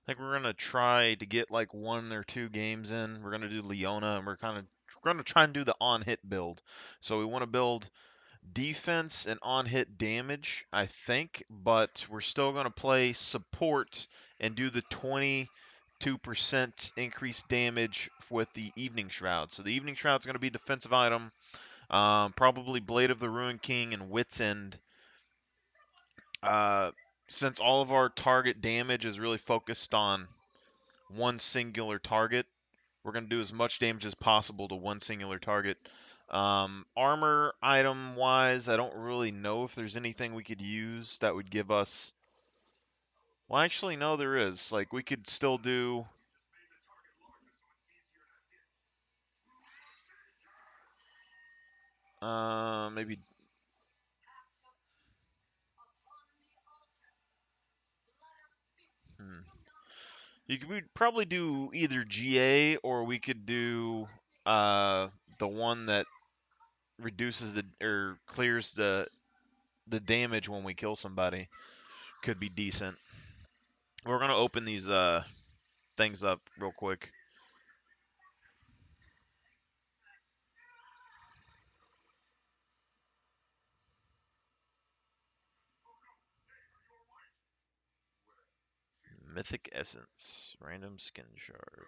I think we're gonna try to get like 1 or 2 games in. We're gonna do Leona, and we're gonna try and do the on-hit build. So we want to build defense and on-hit damage, I think, but we're still gonna play support and do the 22% increased damage with the Evening Shroud. So the Evening Shroud's gonna be defensive item. Probably Blade of the Ruined King and Wit's End. Uh, since all of our target damage is really focused on one singular target, we're going to do as much damage as possible to one singular target. Armor item wise, I don't really know if there's anything we could use that would give us. Well, actually, no, there is. Like, we could still do. Maybe. Hmm. We'd probably do either GA or we could do uh, the one that reduces the or clears the damage when we kill somebody. Could be decent. We're gonna open these things up real quick. Mythic Essence, random skin shard.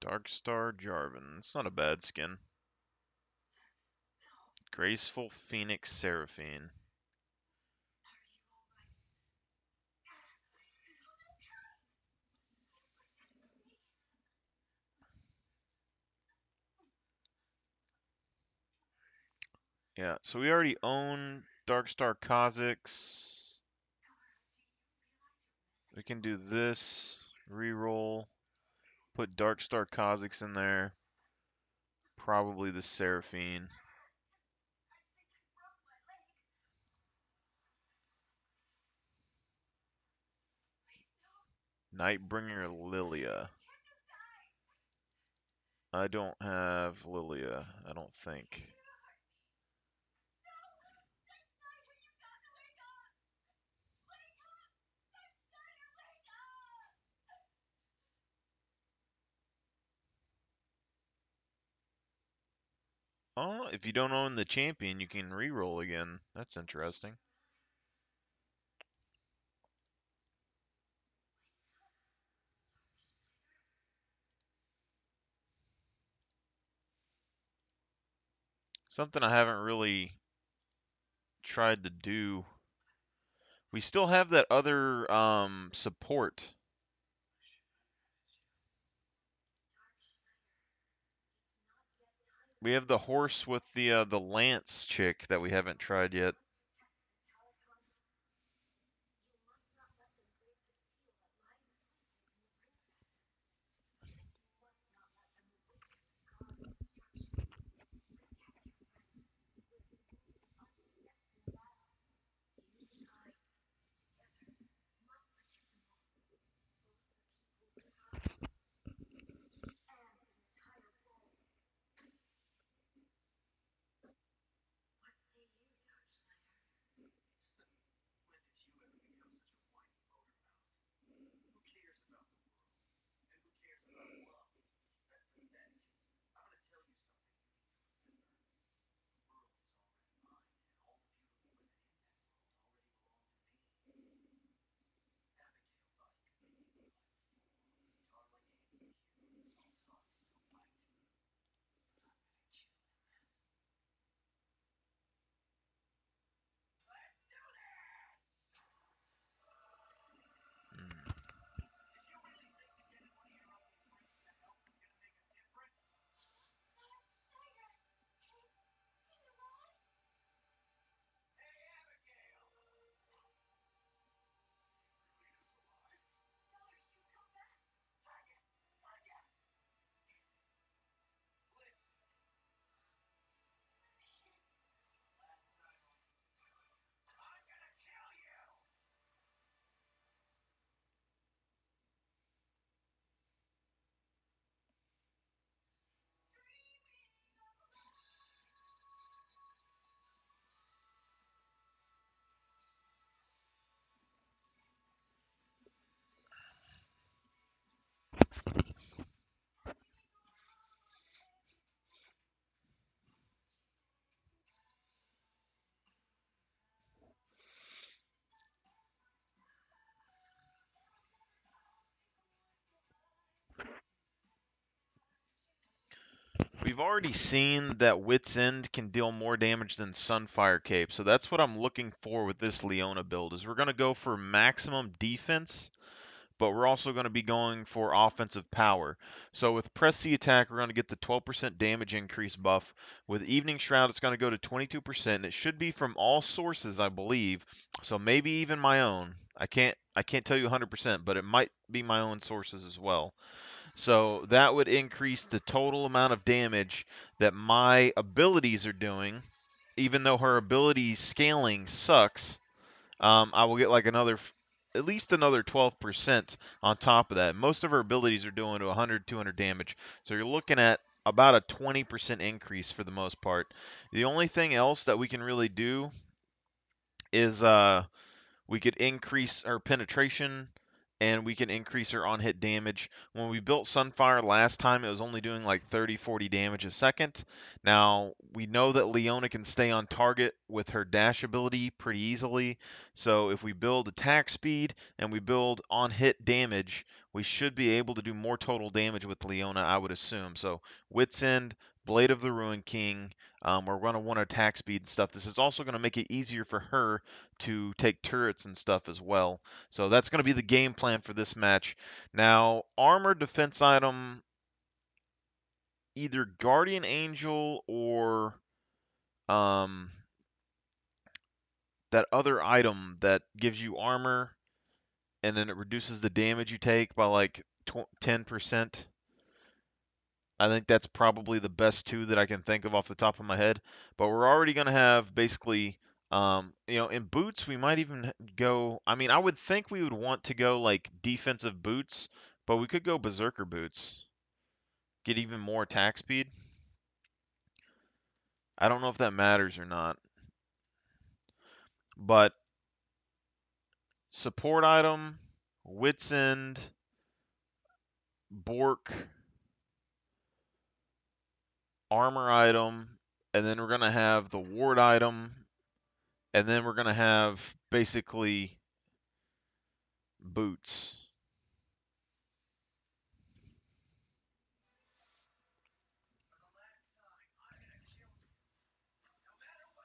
Darkstar Jarvan. It's not a bad skin. Graceful Phoenix Seraphine. Yeah, so we already own Darkstar Kha'Zix. We can do this. Reroll. Put Darkstar Kha'Zix in there. Probably the Seraphine. Nightbringer Lilia. I don't have Lilia, I don't think. Oh, if you don't own the champion, you can re-roll again. That's interesting. Something I haven't really tried to do. We still have that other support. We have the horse with the lance chick that we haven't tried yet. we've already seen that Wit's End can deal more damage than Sunfire Cape, so that's what I'm looking for with this Leona build, is we're going to go for maximum defense, but we're also going to be going for offensive power. So with Press the Attack, we're going to get the 12% damage increase buff. With Evening Shroud, it's going to go to 22%, and it should be from all sources, I believe, so maybe even my own. I can't tell you 100%, but it might be my own sources as well. So that would increase the total amount of damage that my abilities are doing. Even though her ability scaling sucks, I will get like at least another 12% on top of that. Most of her abilities are doing to 100, 200 damage. So you're looking at about a 20% increase for the most part. The only thing else that we can really do is we could increase our penetration and we can increase our on-hit damage. When we built Sunfire last time, it was only doing like 30, 40 damage a second. Now, we know that Leona can stay on target with her dash ability pretty easily. So if we build attack speed and we build on-hit damage, we should be able to do more total damage with Leona, I would assume. So Wit's End, Blade of the Ruin King, we're going to want attack speed and stuff. This is also going to make it easier for her to take turrets and stuff as well. So that's going to be the game plan for this match. Now, armor defense item, either Guardian Angel or um, that other item that gives you armor and then it reduces the damage you take by like 10%. I think that's probably the best two that I can think of off the top of my head. But we're already going to have basically, in boots, we might even go. I mean, I would think we would want to go like defensive boots, but we could go berserker boots, get even more attack speed. I don't know if that matters or not. But support item, Wits End, Bork, armor item, and then we're going to have the ward item, and then we're going to have basically boots.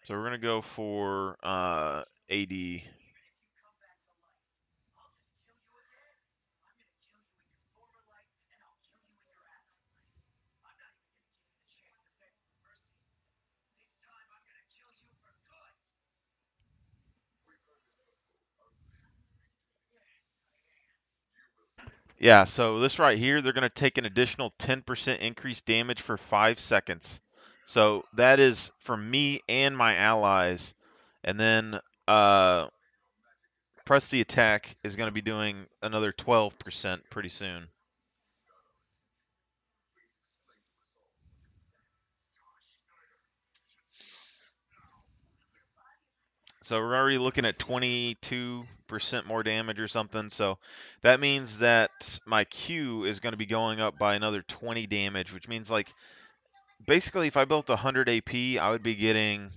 So we're going to go for AD. Yeah, so this right here, they're going to take an additional 10% increased damage for 5 seconds. So that is for me and my allies. And then Press the Attack is going to be doing another 12% pretty soon. So we're already looking at 22% more damage or something. So that means that my Q is going to be going up by another 20 damage, which means like basically if I built 100 AP, I would be getting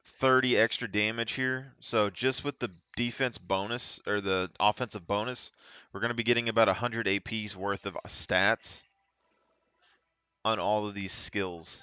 30 extra damage here. So just with the defense bonus or the offensive bonus, we're going to be getting about 100 AP's worth of stats on all of these skills.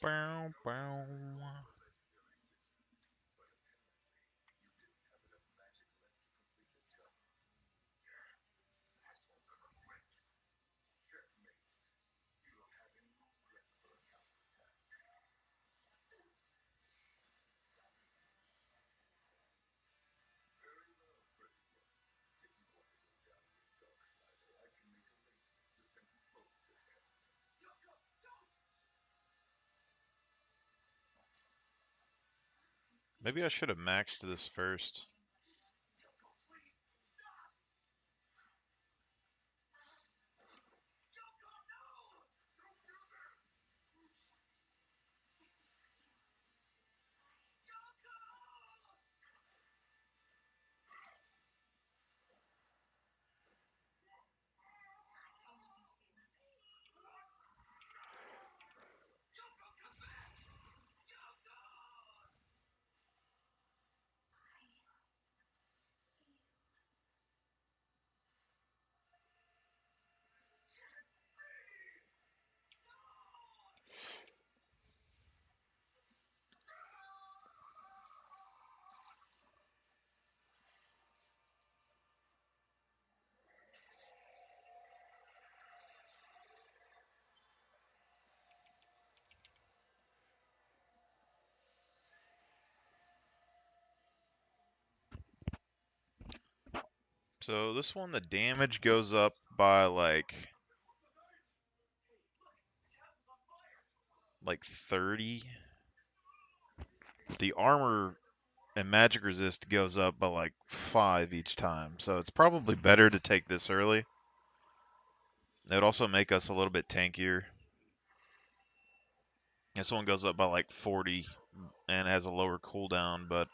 Bow, bow. Maybe I should have maxed this first. So this one, the damage goes up by like 30. The armor and magic resist goes up by like 5 each time. So it's probably better to take this early. It would also make us a little bit tankier. This one goes up by like 40 and has a lower cooldown, but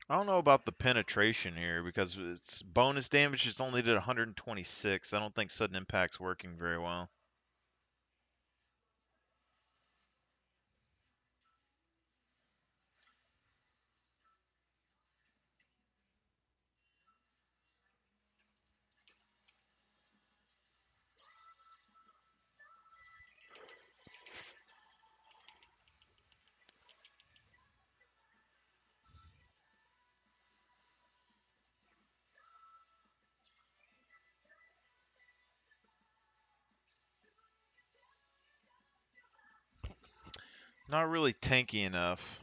I don't know about the penetration here because it's bonus damage. It's only did 126. I don't think sudden impact's working very well. Not really tanky enough.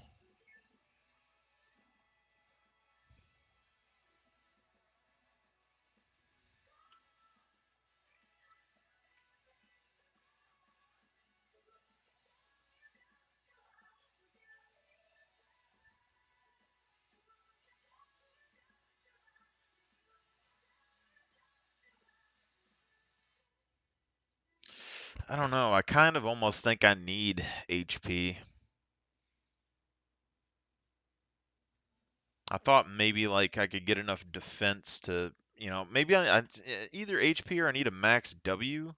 I don't know. I kind of almost think I need HP. I thought maybe like I could get enough defense to, maybe either HP or I need a max W.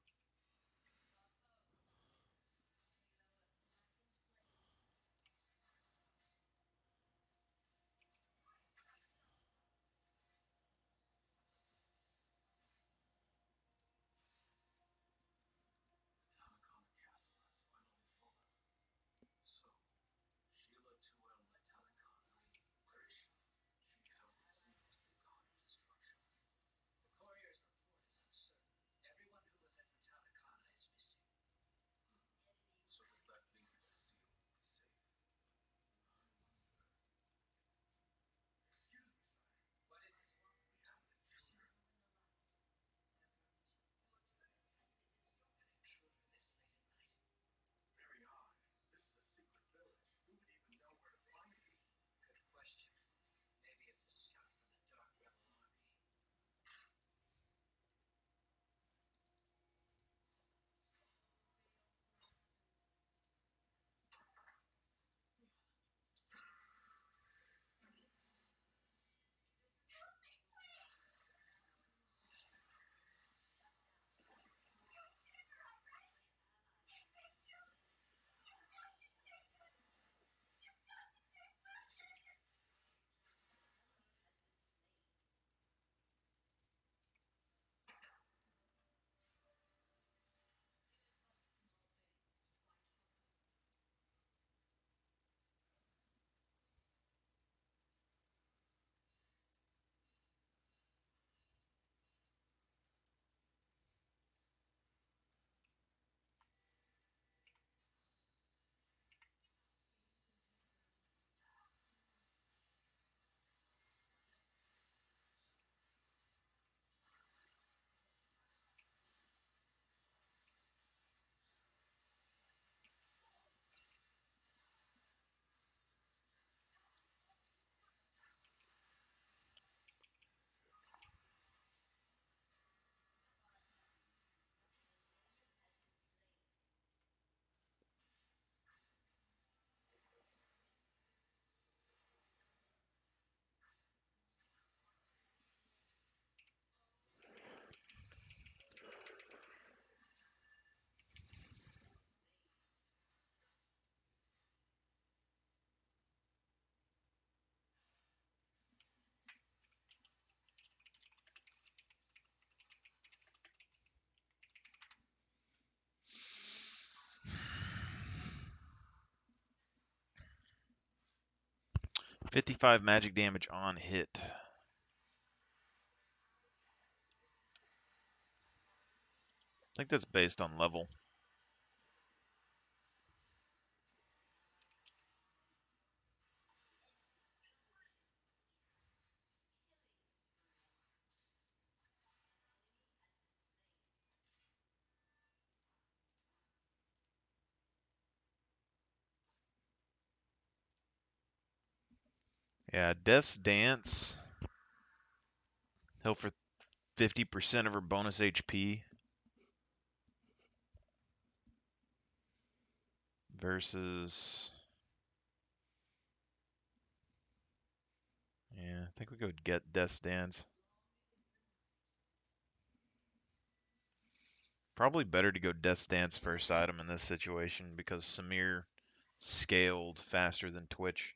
$55 magic damage on hit. I think that's based on level. Yeah, Death's Dance. Heal for 50% of her bonus HP. Versus, think we go get Death's Dance. Probably better to go Death's Dance first item in this situation because Samir scaled faster than Twitch.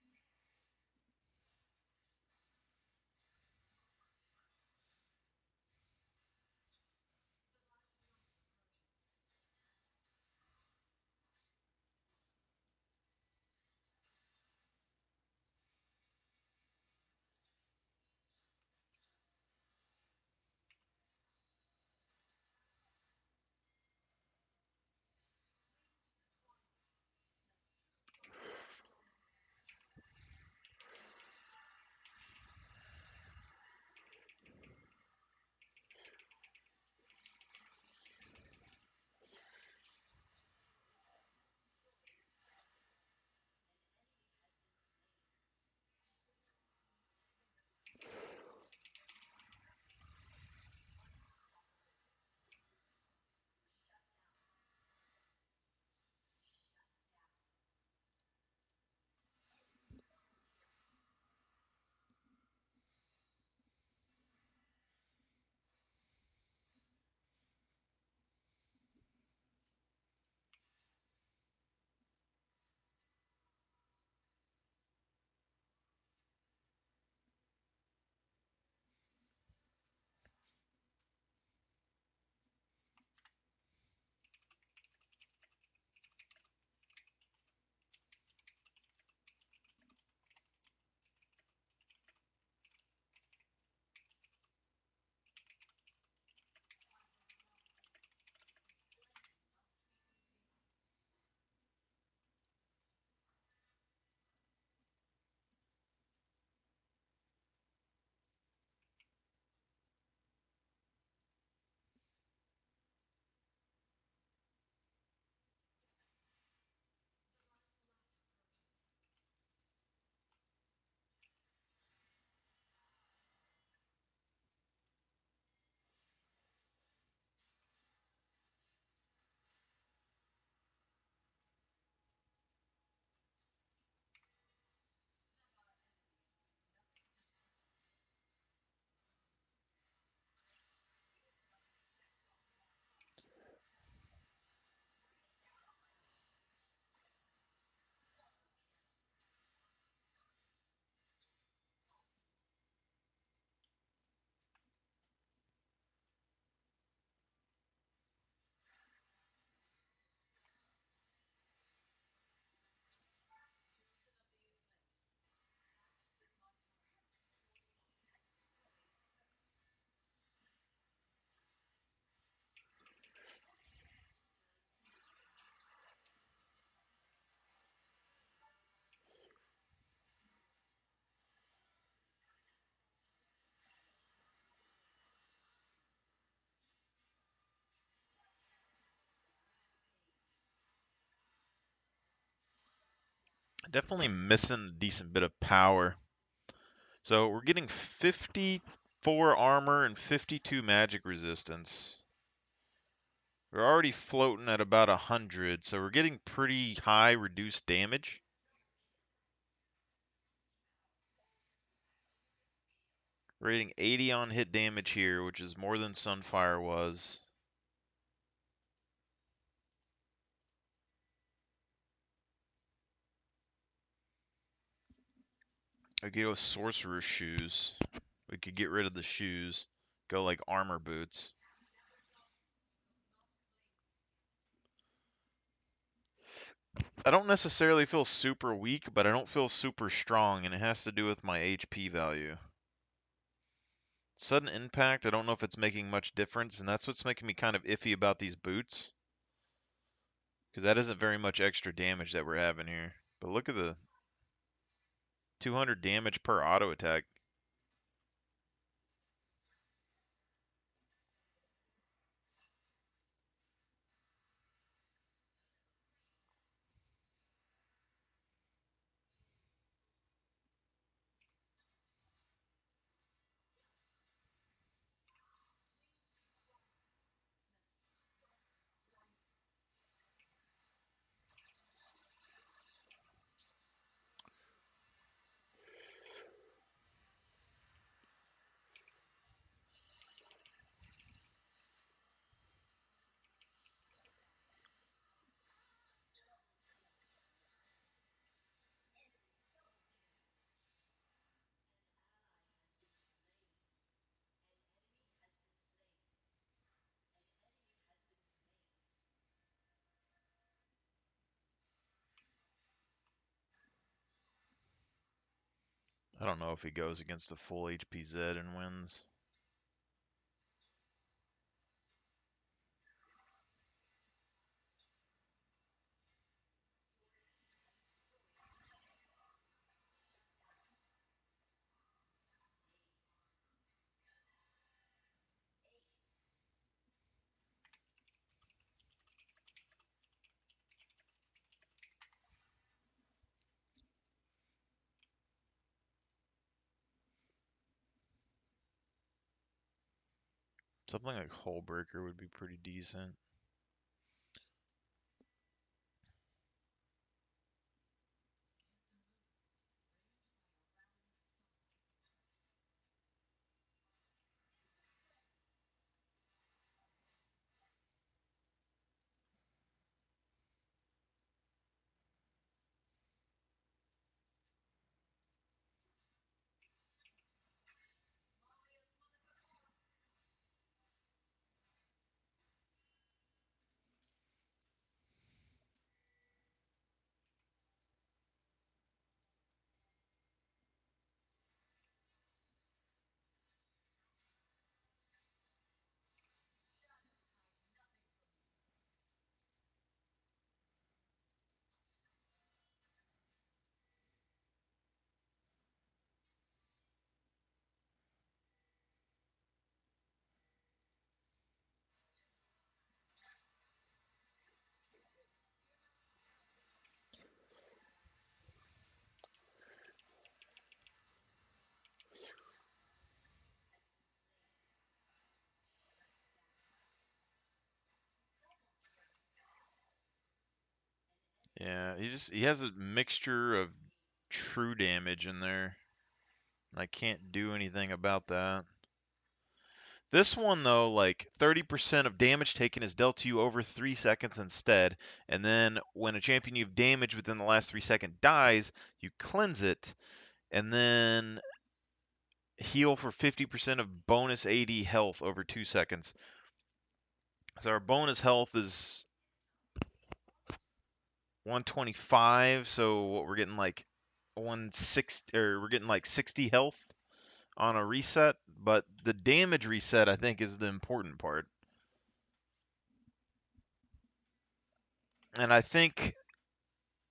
Definitely missing a decent bit of power. So we're getting 54 armor and 52 magic resistance. We're already floating at about 100, so we're getting pretty high reduced damage. We're getting 80 on hit damage here, which is more than Sunfire was. We could go Sorcerer's Shoes. We could get rid of the shoes. Go like armor boots. I don't necessarily feel super weak, but I don't feel super strong, and it has to do with my HP value. Sudden impact, I don't know if it's making much difference, and that's what's making me kind of iffy about these boots. Because that isn't very much extra damage that we're having here. But look at the 200 damage per auto attack. I don't know if he goes against a full HP Zed and wins. Something like Hull Breaker would be pretty decent. Yeah, he has a mixture of true damage in there. I can't do anything about that. This one though, like 30% of damage taken is dealt to you over 3 seconds instead, and then when a champion you've damaged within the last 3 seconds dies, you cleanse it, and then heal for 50% of bonus AD health over 2 seconds. So our bonus health is 125, so what we're getting like 160, or we're getting like 60 health on a reset, but the damage reset I think is the important part. And I think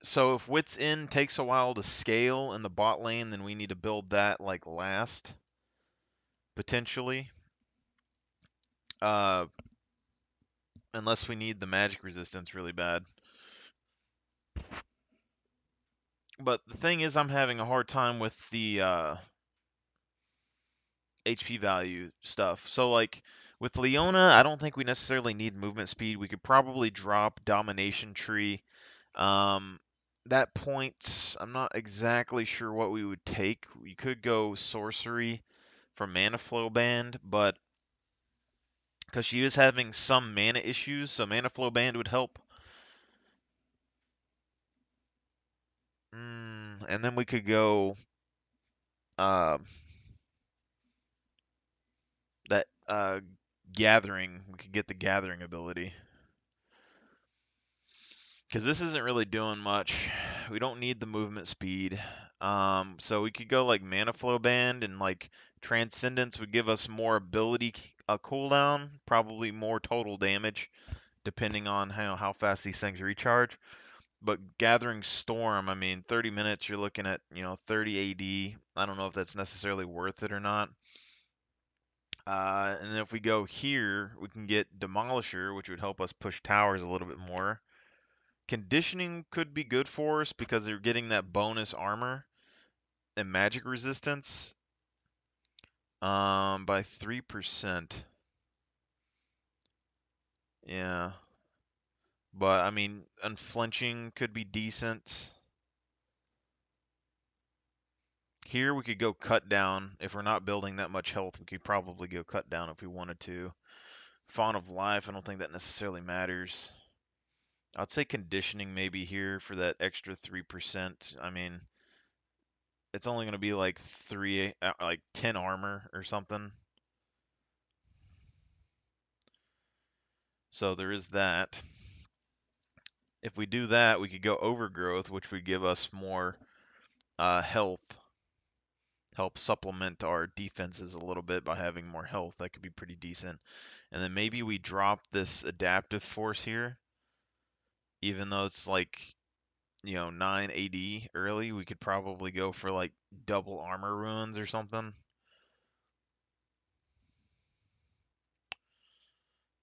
so if Wits In takes a while to scale in the bot lane, then we need to build that like last, potentially. Uh, unless we need the magic resistance really bad. But the thing is, I'm having a hard time with the HP value stuff. So like with Leona, I don't think we necessarily need movement speed. We could probably drop Domination Tree. That point, I'm not exactly sure what we would take. We could go Sorcery for Mana Flow Band, but because she is having some mana issues, so Mana Flow Band would help. And then we could go uh, that Gathering. We could get the Gathering ability. Because this isn't really doing much. We don't need the movement speed. So we could go like Mana Flow Band, and like Transcendence would give us more ability cooldown, probably more total damage, depending on how fast these things recharge. But Gathering Storm, I mean, 30 minutes, you're looking at, 30 AD. I don't know if that's necessarily worth it or not. And then if we go here, we can get Demolisher, which would help us push towers a little bit more. Conditioning could be good for us because they're getting that bonus armor and magic resistance by 3%. Yeah. But I mean, unflinching could be decent. Here we could go cut down. If we're not building that much health, we could probably go cut down if we wanted to. Font of Life, I don't think that necessarily matters. I'd say conditioning maybe here for that extra 3%. I mean, it's only going to be like 10 armor or something. So there is that. If we do that, we could go Overgrowth, which would give us more health help supplement our defenses a little bit by having more health. That could be pretty decent. And then maybe we drop this adaptive force here, even though it's like, 9 AD early, we could probably go for like double armor ruins or something.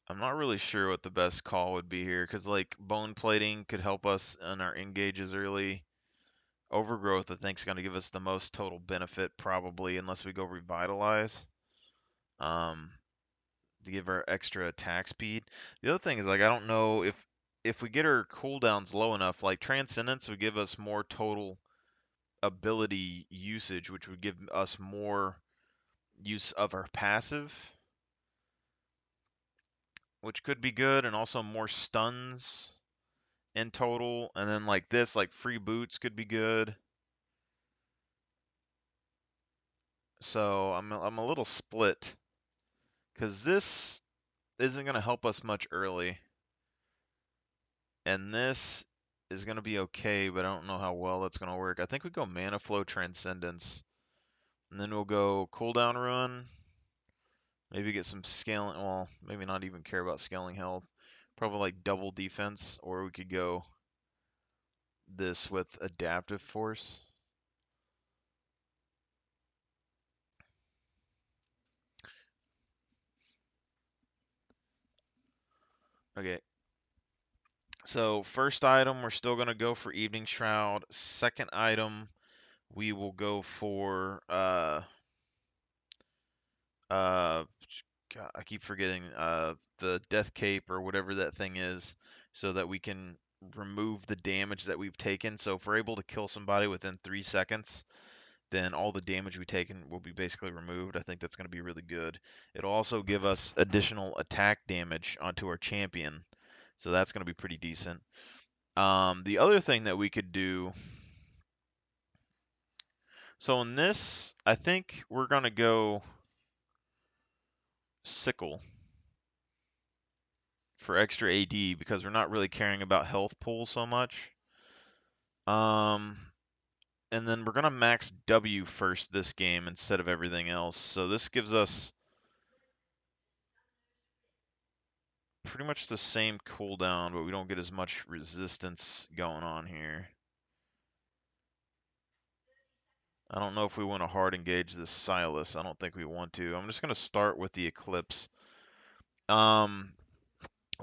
I'm not really sure what the best call would be here, because like bone plating could help us in our engages early. Overgrowth, I think, is going to give us the most total benefit probably, unless we go revitalize. Um, to give our extra attack speed. The other thing is like I don't know if we get our cooldowns low enough, like Transcendence would give us more total ability usage, which would give us more use of our passive, which could be good, and also more stuns in total. And then like this, like free boots could be good. So I'm a little split because this isn't going to help us much early, and this is going to be okay, but I don't know how well that's going to work. I think we go Mana Flow Transcendence, and then we'll go Cooldown Run, maybe get some scaling, well, maybe not even care about scaling health, probably like double defense, or we could go this with Adaptive Force. Okay, so first item, we're still going to go for Evening Shroud. Second item, we will go for uh God, I keep forgetting the Death Cape or whatever that thing is, so that we can remove the damage that we've taken. So if we're able to kill somebody within 3 seconds, then all the damage we've taken will be basically removed. I think that's going to be really good. It'll also give us additional attack damage onto our champion, so that's going to be pretty decent. The other thing that we could do, so in this, I think we're going to go Sickle for extra AD because we're not really caring about health pool so much. Um, and then we're going to max W first this game instead of everything else. So this gives us pretty much the same cooldown, but we don't get as much resistance going on here. I don't know if we want to hard engage this Silas. I don't think we want to. I'm just going to start with the Eclipse.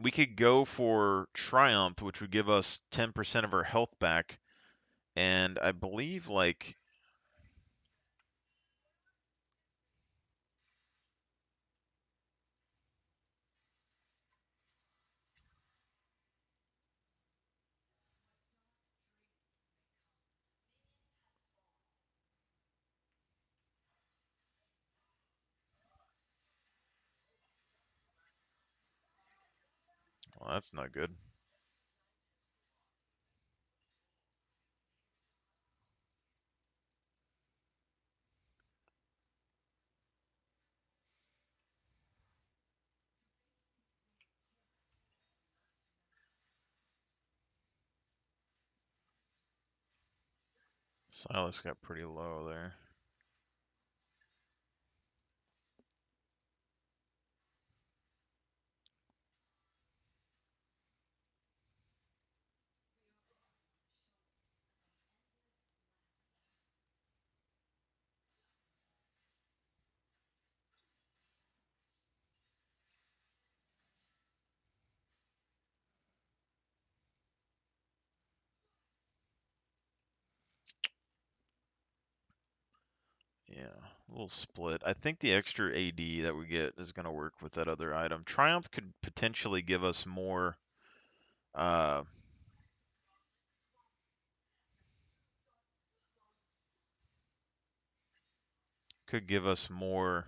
We could go for Triumph, which would give us 10% of our health back. And I believe, like, well, that's not good. Silas got pretty low there. Yeah, a little split. I think the extra AD that we get is going to work with that other item. Triumph could potentially give us more, uh, could give us more.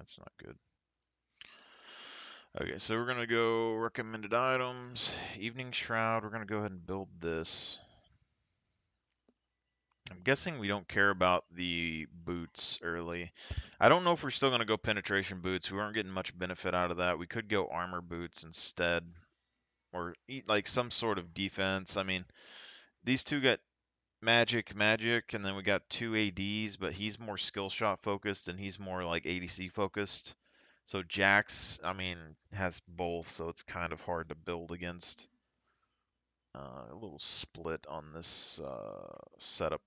That's not good. Okay, so we're gonna go recommended items, Evening Shroud. We're gonna go ahead and build this. I'm guessing we don't care about the boots early. I don't know if we're still gonna go penetration boots. We aren't getting much benefit out of that. We could go armor boots instead, or eat like some sort of defense. I mean, these two got magic, and then we got two ADs, but he's more skill shot focused and he's more like ADC focused. So Jax, I mean, has both, so it's kind of hard to build against. A little split on this setup.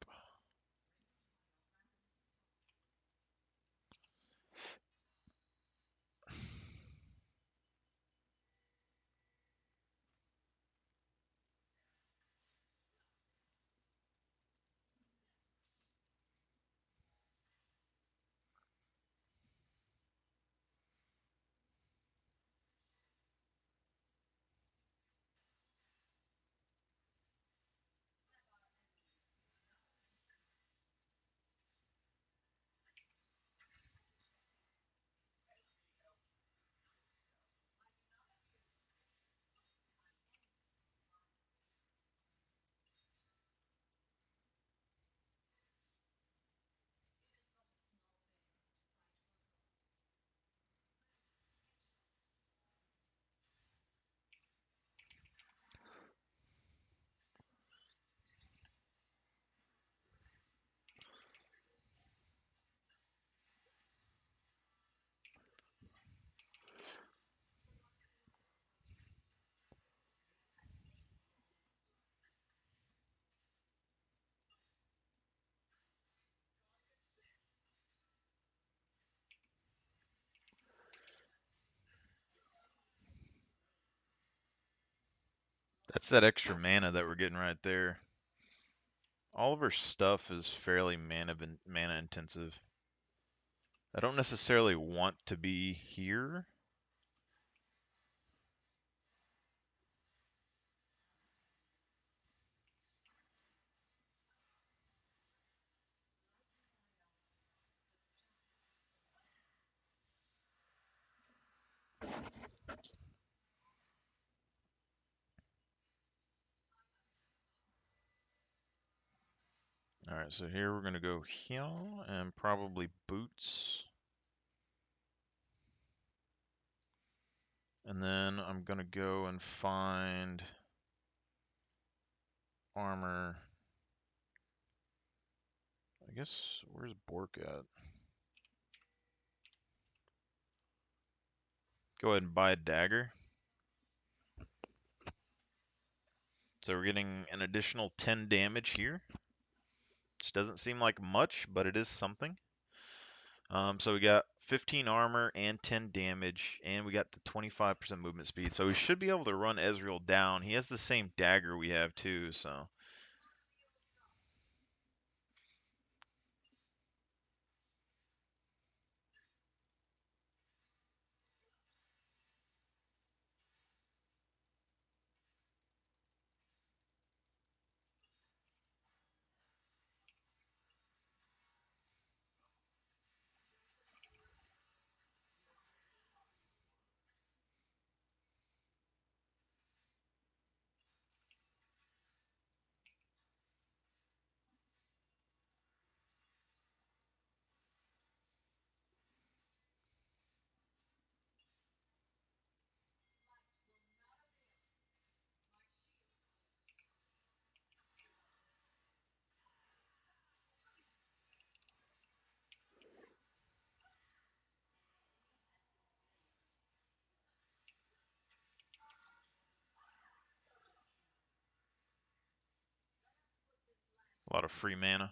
That's that extra mana that we're getting right there. All of our stuff is fairly mana intensive. I don't necessarily want to be here. Alright, so here we're going to go here and probably boots. And then I'm going to go and find armor. I guess, where's Bork at? Go ahead and buy a dagger. So we're getting an additional 10 damage here. Which doesn't seem like much, but it is something. So we got 15 armor and 10 damage, and we got the 25% movement speed. So we should be able to run Ezreal down. He has the same dagger we have too, so. A lot of free mana.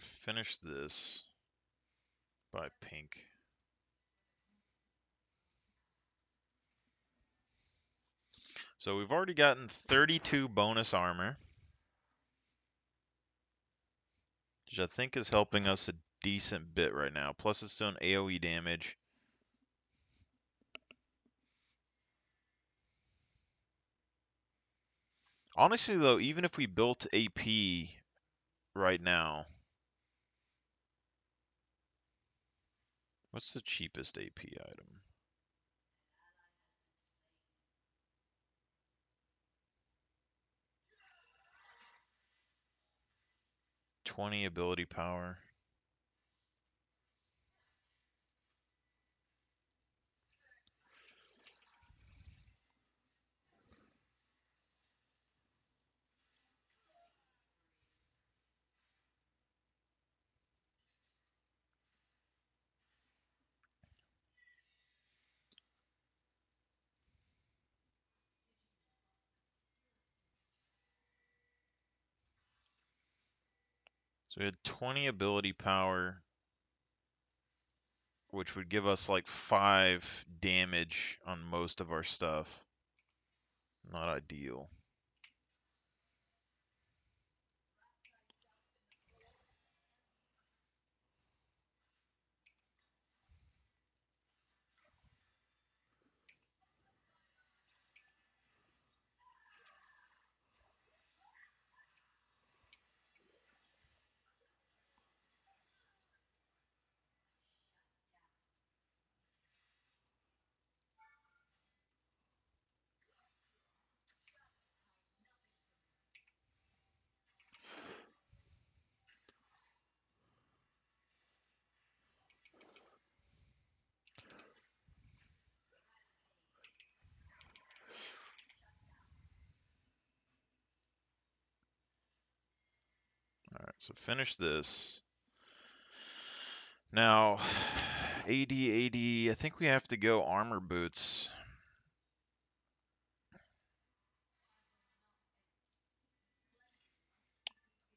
finish this by pink. So we've already gotten 32 bonus armor, which I think is helping us a decent bit right now. Plus it's doing AoE damage. Honestly though, even if we built AP right now, what's the cheapest AP item? 20 ability power. So we had 20 ability power, which would give us like 5 damage on most of our stuff. Not ideal. Alright, so finish this. Now, AD, I think we have to go armor boots.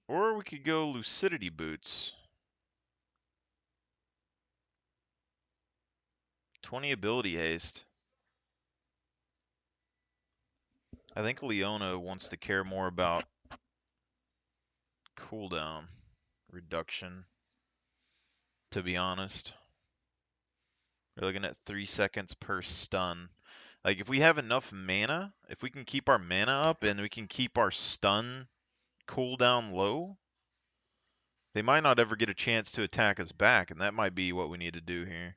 Or we could go lucidity boots. 20 ability haste. I think Leona wants to care more about cooldown reduction, to be honest. We're looking at 3 seconds per stun. Like, if we have enough mana, if we can keep our mana up and we can keep our stun cooldown low, they might not ever get a chance to attack us back, and that might be what we need to do here.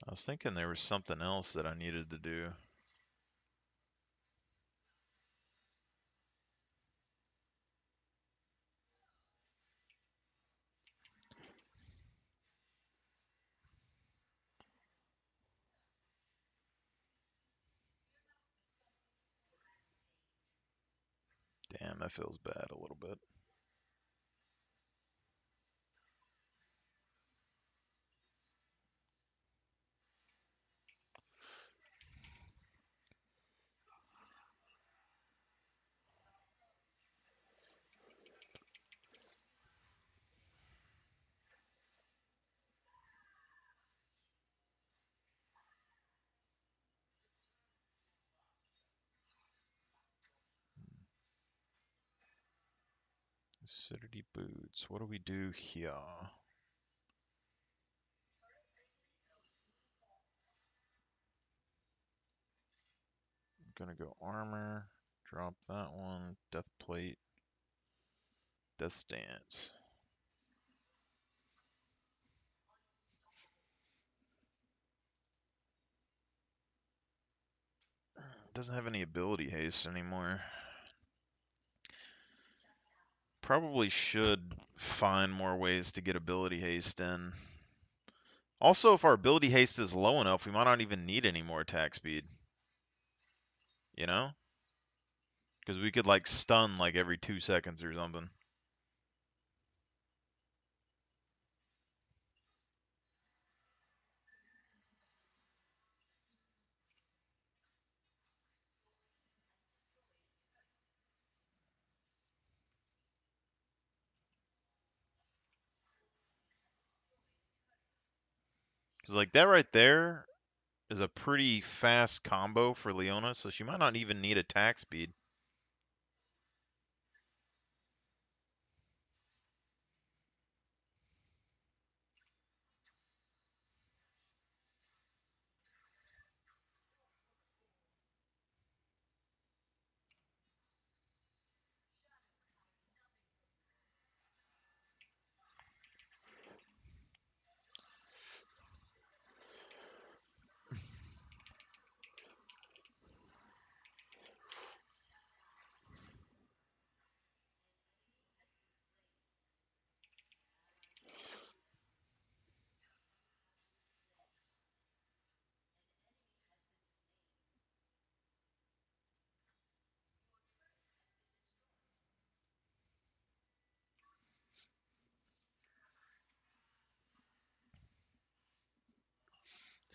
I was thinking there was something else that I needed to do. Damn, that feels bad a little bit. Acidity boots. What do we do here? I'm gonna go armor. Drop that one. Death plate. Death stance. Doesn't have any ability haste anymore. Probably should find more ways to get ability haste in. Also, if our ability haste is low enough, we might not even need any more attack speed. You know? Because we could like stun like every 2 seconds or something. Because like that right there is a pretty fast combo for Leona, so she might not even need attack speed.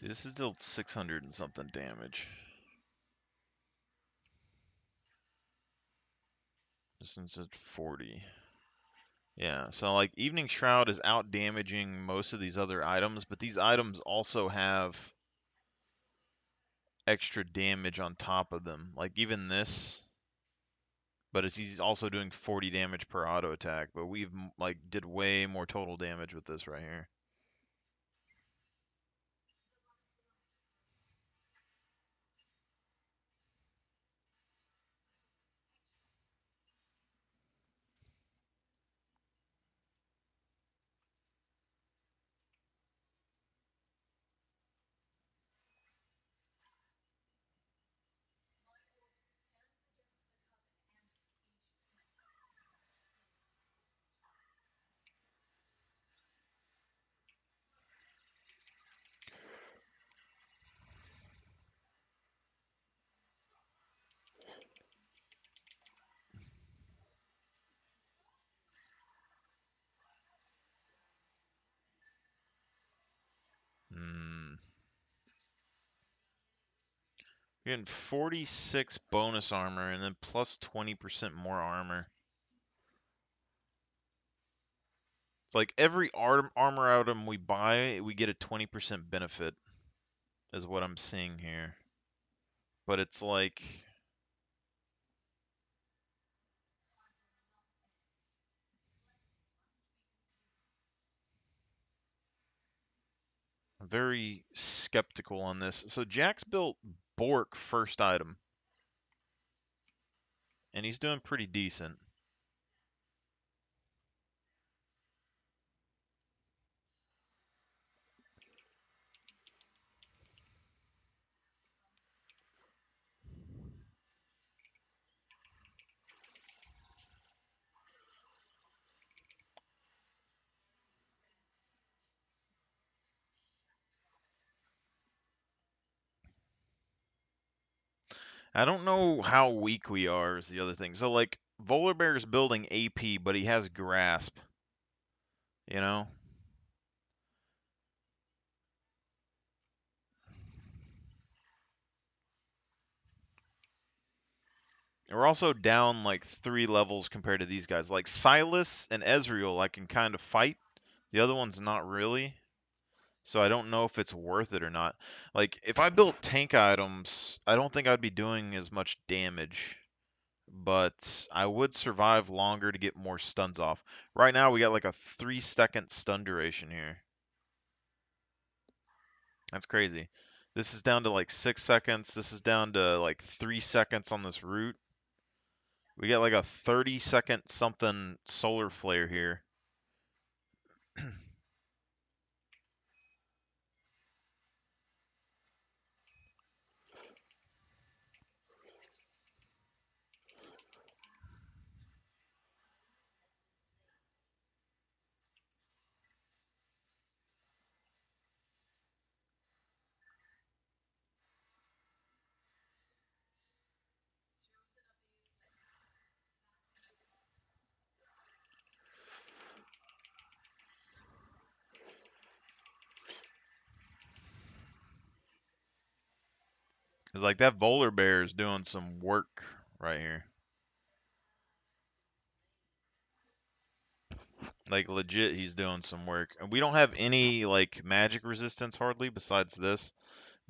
See, this is still 600 and something damage. Since it's 40. Yeah, so like Evening Shroud is out damaging most of these other items, but these items also have extra damage on top of them. Like even this, but he's also doing 40 damage per auto attack, but we've like did way more total damage with this right here. Hmm. You're getting 46 bonus armor and then plus 20% more armor. It's like every armor item we buy, we get a 20% benefit, is what I'm seeing here. But it's like I'm very skeptical on this. So Jack's built Bork first item, and he's doing pretty decent. I don't know how weak we are is the other thing. So like Volibear's building AP, but he has Grasp. You know? And we're also down like 3 levels compared to these guys. Like Silas and Ezreal I can kind of fight. The other one's not really. So I don't know if it's worth it or not. Like if I built tank items, I don't think I'd be doing as much damage. But I would survive longer to get more stuns off. Right now we got like a 3-second stun duration here. That's crazy. This is down to like 6 seconds. This is down to like 3 seconds on this route. We got like a 30-second something solar flare here. It's like that Volar Bear is doing some work right here. Like legit, he's doing some work. And we don't have any like magic resistance hardly besides this.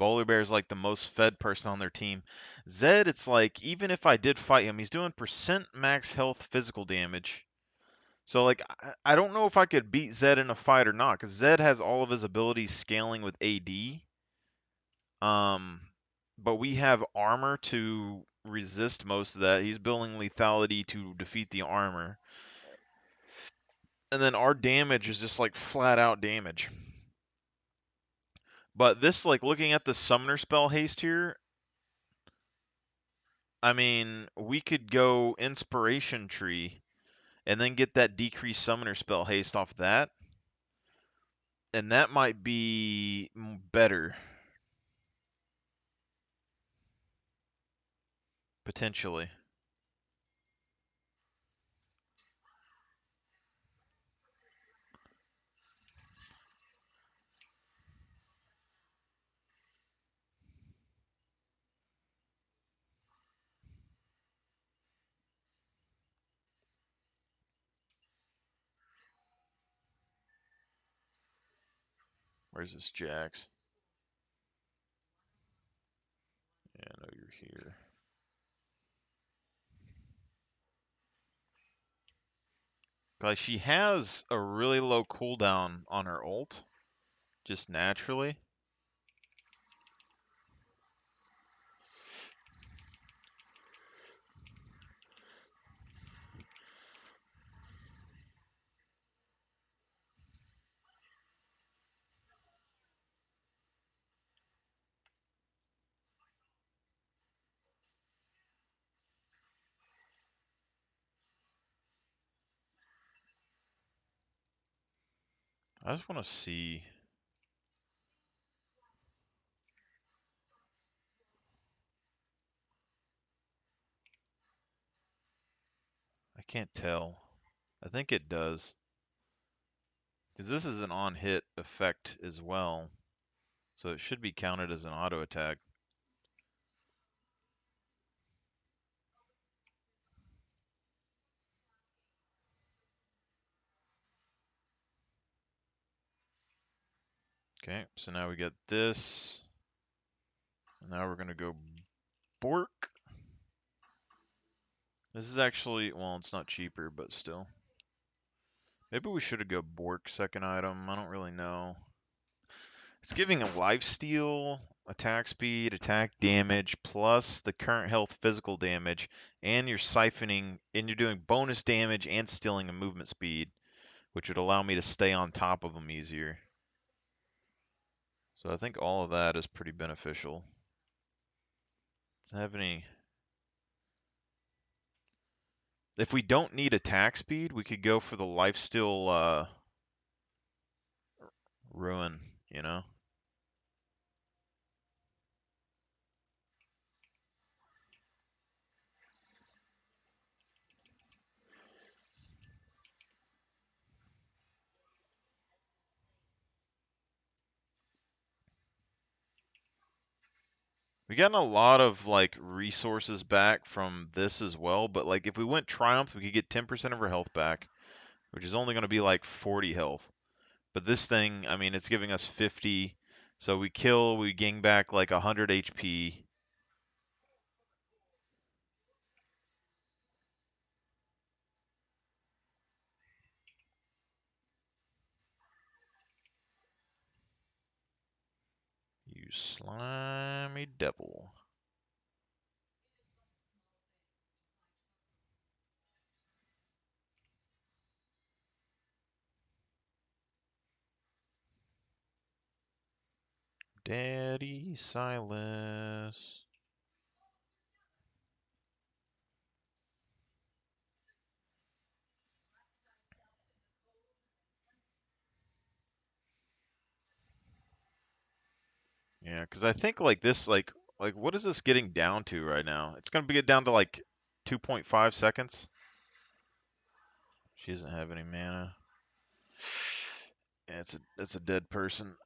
Volar Bear is like the most fed person on their team. Zed, it's like even if I did fight him, he's doing percent max health physical damage. So like I don't know if I could beat Zed in a fight or not, because Zed has all of his abilities scaling with AD. Um, but we have armor to resist most of that. He's building lethality to defeat the armor. And then our damage is just like flat out damage. But this, like looking at the summoner spell haste here, I mean, we could go inspiration tree and then get that decreased summoner spell haste off that. And that might be better, potentially. Where's this Jax? Yeah, I know you're here. Like she has a really low cooldown on her ult, just naturally. I just want to see. I can't tell. I think it does. Because this is an on-hit effect as well. So it should be counted as an auto attack. Okay, so now we get this. Now we're going to go Bork. This is actually, well, it's not cheaper, but still. Maybe we should have go Bork second item. I don't really know. It's giving a lifesteal, attack speed, attack damage, plus the current health physical damage, and you're siphoning, and you're doing bonus damage and stealing a movement speed, which would allow me to stay on top of them easier. So I think all of that is pretty beneficial. Doesn't have any. If we don't need attack speed, we could go for the lifesteal ruin, you know? We gotten a lot of like resources back from this as well, but like if we went Triumph, we could get 10% of our health back, which is only going to be like 40 health. But this thing, I mean, it's giving us 50. So we kill, we gain back like 100 HP. You slimy devil. Daddy Silas. Yeah, because I think like this, like what is this getting down to right now? It's gonna be get down to like 2.5 seconds. She doesn't have any mana. Yeah, it's a dead person.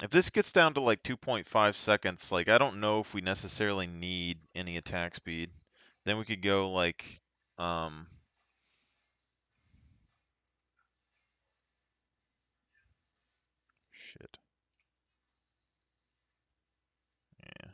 If this gets down to like 2.5 seconds, like I don't know if we necessarily need any attack speed. Then we could go like, um, shit. Yeah.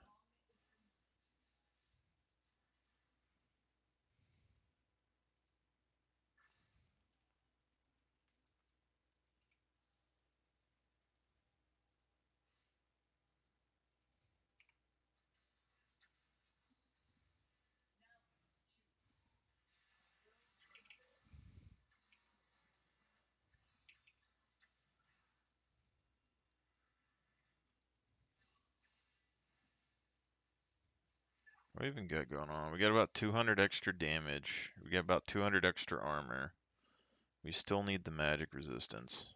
What even got going on? We got about 200 extra damage. We got about 200 extra armor. We still need the magic resistance.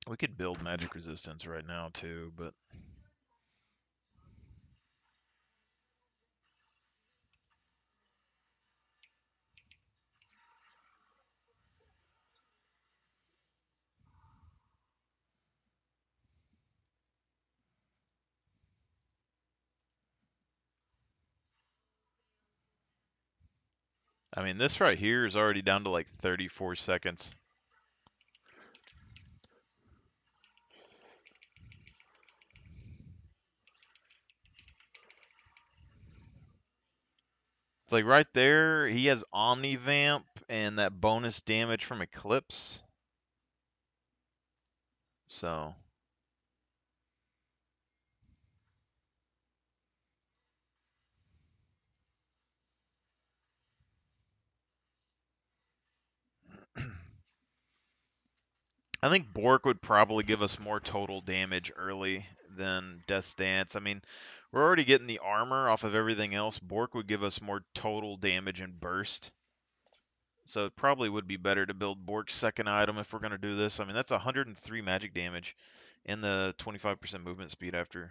We could build magic resistance right now too, but I mean, this right here is already down to like 34 seconds. It's like right there, he has Omnivamp and that bonus damage from Eclipse. So, I think Bork would probably give us more total damage early than Death's Dance. I mean, we're already getting the armor off of everything else. Bork would give us more total damage and burst. So it probably would be better to build Bork's second item if we're going to do this. I mean, that's 103 magic damage and the 25% movement speed after.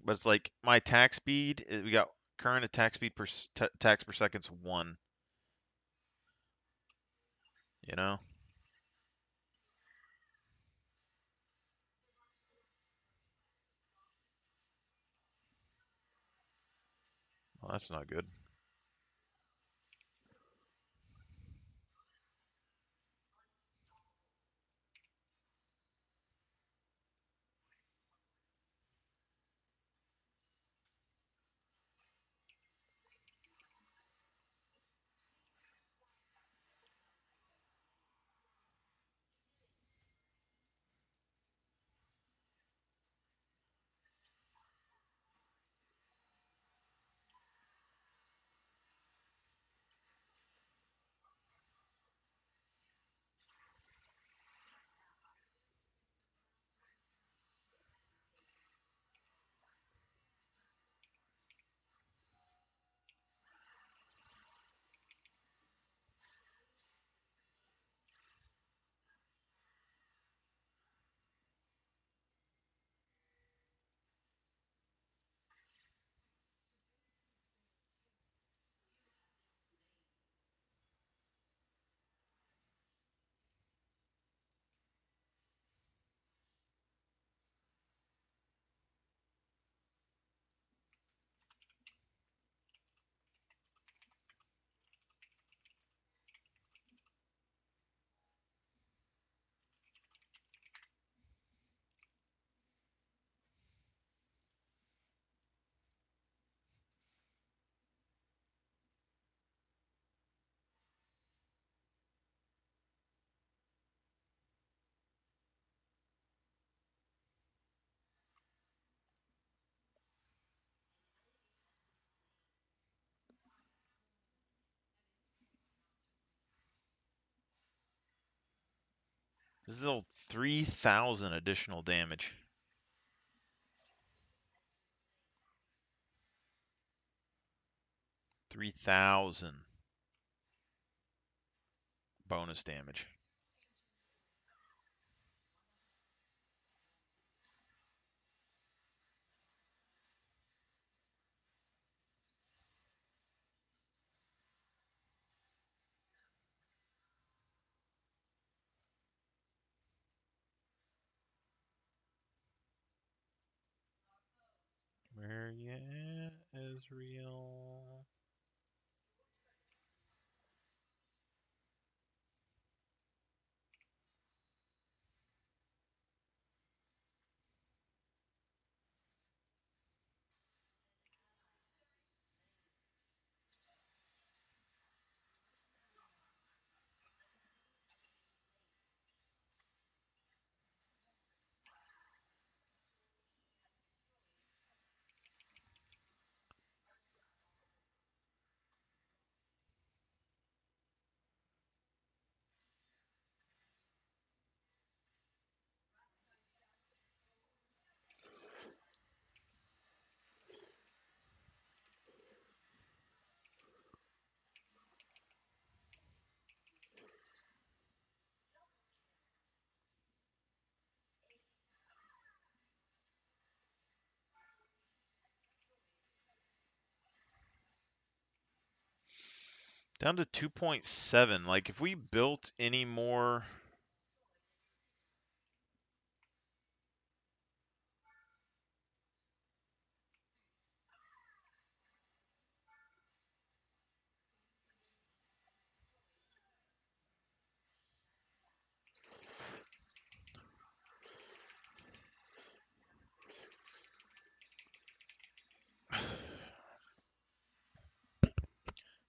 But it's like my attack speed, we got current attack speed per attacks per second's 1, you know? Well, that's not good. This is all 3,000 additional damage. 3,000. bonus damage. Where you at, Ezreal? Down to 2.7. Like, if we built any more...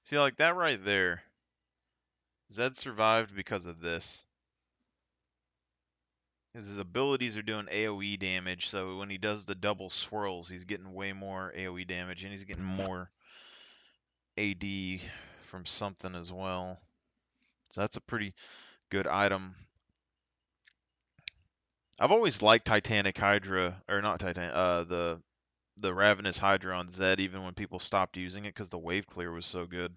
See, like that right there. Zed survived because of this. Because his abilities are doing AoE damage, so when he does the double swirls, he's getting way more AoE damage, and he's getting more AD from something as well. So that's a pretty good item. I've always liked Titanic Hydra, or not Titanic, the Ravenous Hydra on Zed, even when people stopped using it, because the wave clear was so good.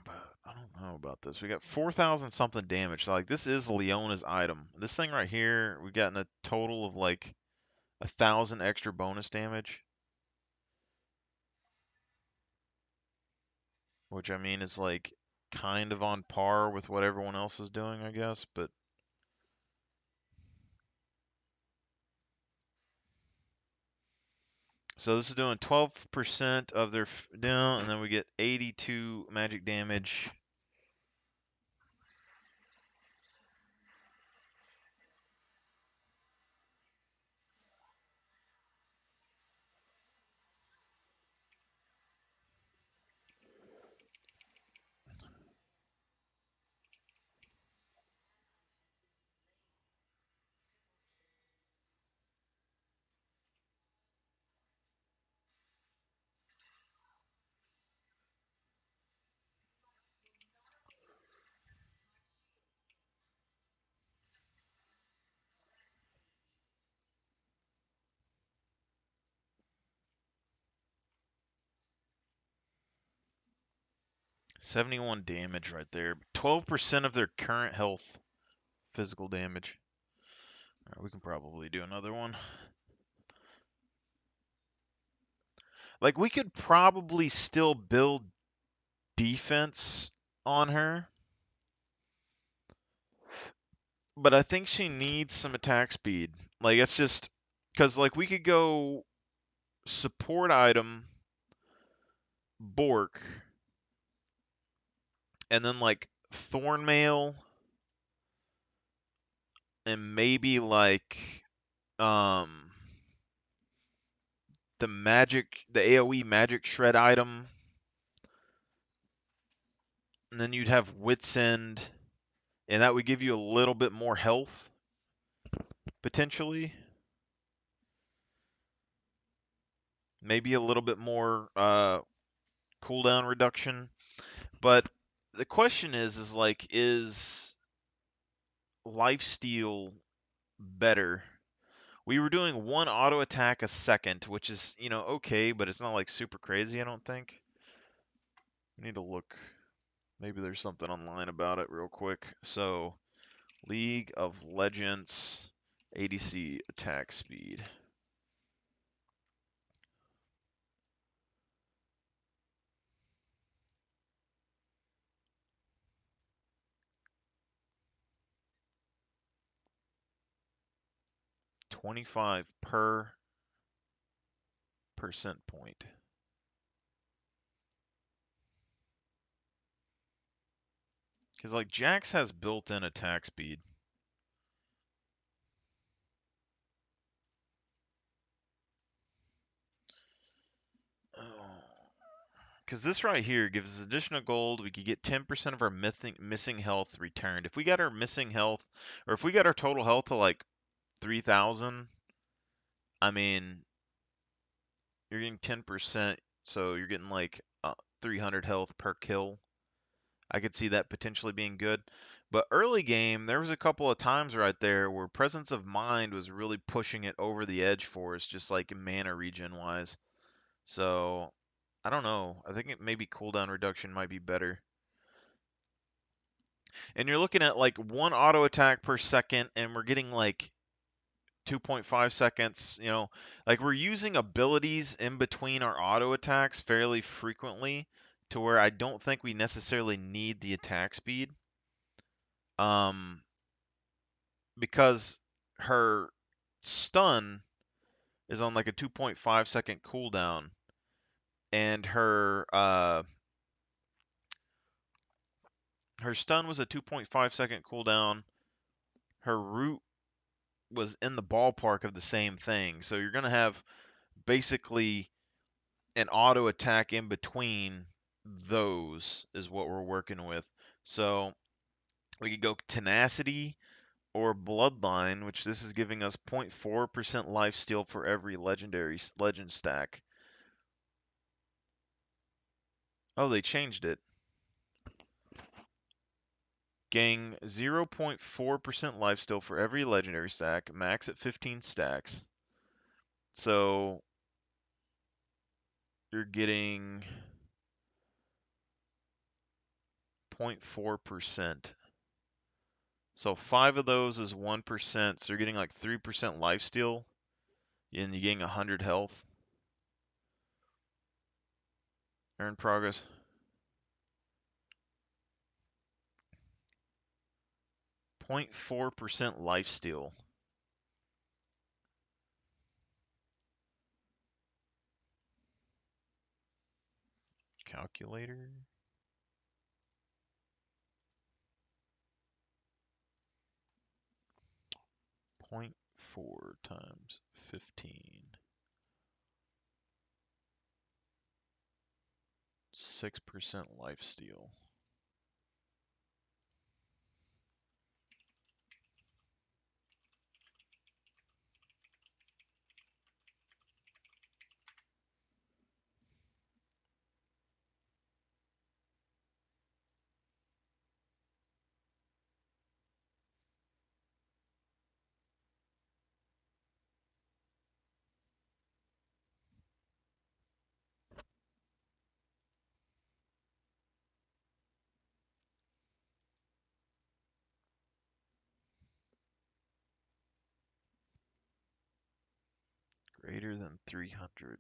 But I don't know about this. We got 4,000 something damage. So like this is Leona's item. This thing right here, we've gotten a total of like 1,000 extra bonus damage, which I mean is like kind of on par with what everyone else is doing, I guess. But so this is doing 12% of their down, and then we get 82 magic damage. $71 damage right there. 12% of their current health physical damage. All right, we can probably do another one. Like, we could probably still build defense on her, but I think she needs some attack speed. Like, it's just because, like, we could go support item, Bork, and then, like, Thornmail, and maybe, like, the AoE magic shred item, and then you'd have Wit's End, and that would give you a little bit more health, potentially. Maybe a little bit more cooldown reduction. But the question is like, is lifesteal better? We were doing one auto attack a second, which is, okay, but it's not like super crazy, I don't think. We need to look. Maybe there's something online about it real quick. So, League of Legends ADC attack speed. $25 per percent point. Because, like, Jax has built-in attack speed. Because this right here gives us additional gold. We could get 10% of our missing health returned. If we got our missing health, or if we got our total health to like 3,000, I mean, you're getting 10%, so you're getting like 300 health per kill. I could see that potentially being good. But early game, there was a couple of times right there where Presence of Mind was really pushing it over the edge for us, just like mana regen wise. So I don't know. I think maybe cooldown reduction might be better. And you're looking at like one auto attack per second, and we're getting like 2.5 seconds. Like we're using abilities in between our auto attacks fairly frequently to where I don't think we necessarily need the attack speed. Because her stun is on like a 2.5 second cooldown, and her stun was a 2.5 second cooldown. Her root was in the ballpark of the same thing. So you're going to have basically an auto attack in between those is what we're working with. So we could go tenacity or bloodline, which this is giving us 0.4% life steal for every legend stack. Oh, they changed it. Gain 0.4% life steal for every legendary stack, max at 15 stacks. So you're getting 0.4%. So 5 of those is 1%, so you're getting like 3% life steal, and you're getting 100 health. Earn progress. 0.4% life steal. Calculator. 0.4 times 15. 6% life steal. Greater than 300.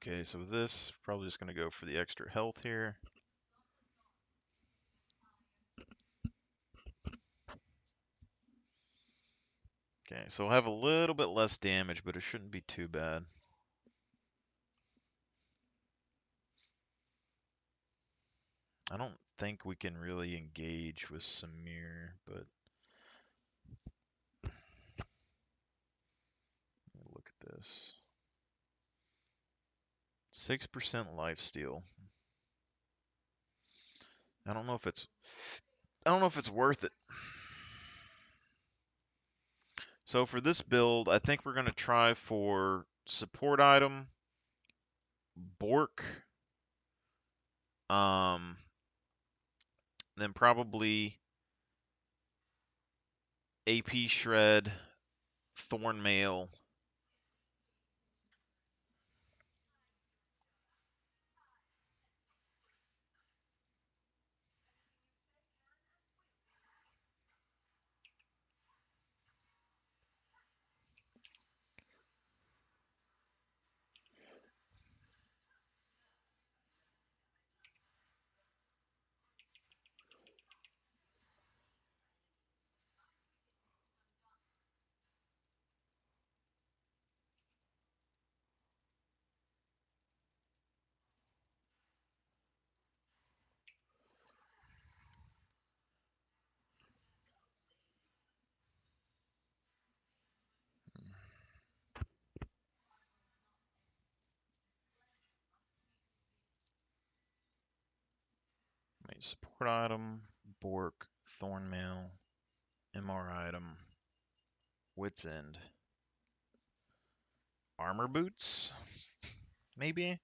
Okay, so with this, probably just going to go for the extra health here. Okay, so we'll have a little bit less damage, but it shouldn't be too bad. I don't think we can really engage with Samir, but look at this. 6% lifesteal. I don't know if it's worth it. So for this build, I think we're going to try for support item, Bork, then probably AP Shred, Thornmail. Support item, Bork, Thornmail, MR item, Wits End, armor boots, maybe.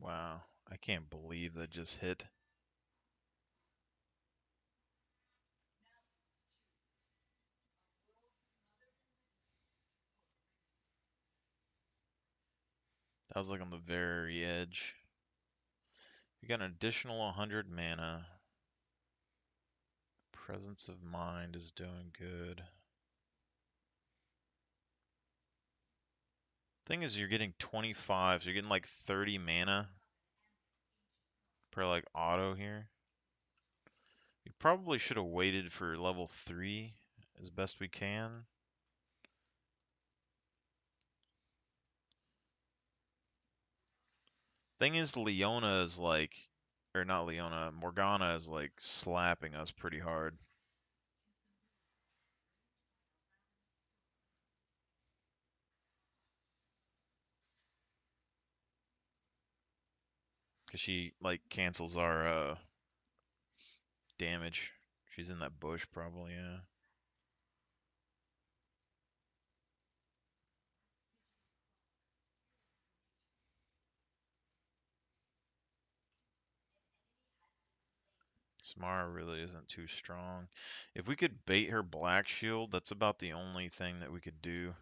Wow, I can't believe that just hit. That was like on the very edge. You got an additional 100 mana. Presence of Mind is doing good. Thing is, you're getting 25, so you're getting like 30 mana per like auto here. You probably should have waited for level 3 as best we can. Thing is, Leona is like, or not Leona, Morgana is like slapping us pretty hard. Because she like cancels our damage. She's in that bush probably, yeah. Samara really isn't too strong. If we could bait her Black Shield, that's about the only thing that we could do.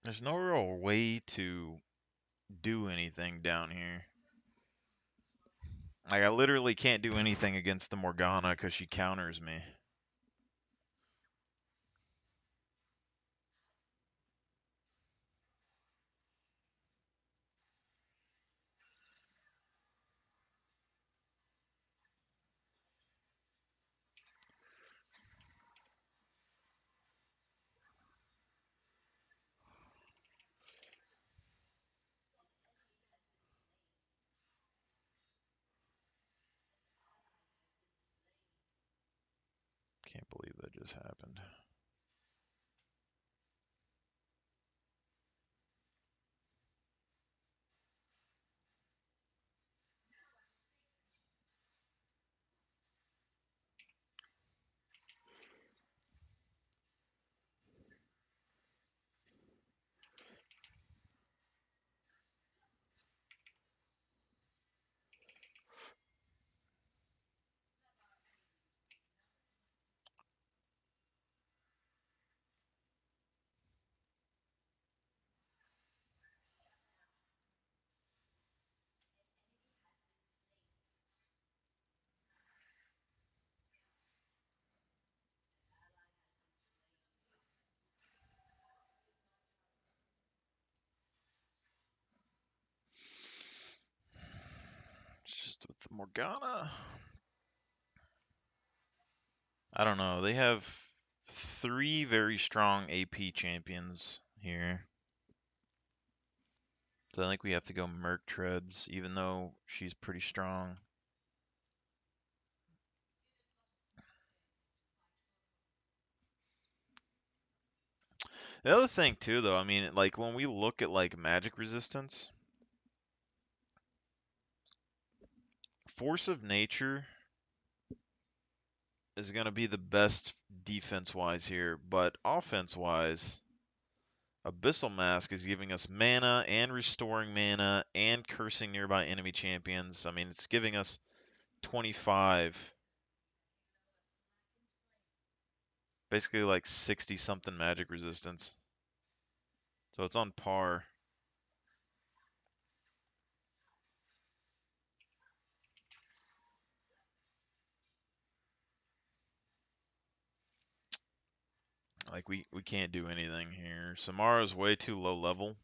There's no real way to do anything down here. Like, I literally can't do anything against the Morgana because she counters me. Can't believe that just happened. It's just with the Morgana. I don't know. They have 3 very strong AP champions here. So I think we have to go Merc Treads, even though she's pretty strong. The other thing too, though, I mean, like when we look at like magic resistance, Force of Nature is going to be the best defense-wise here, but offense-wise, Abyssal Mask is giving us mana and restoring mana and cursing nearby enemy champions. I mean, it's giving us 25, basically like 60 something magic resistance. So it's on par. Like we can't do anything here. Samara's way too low level,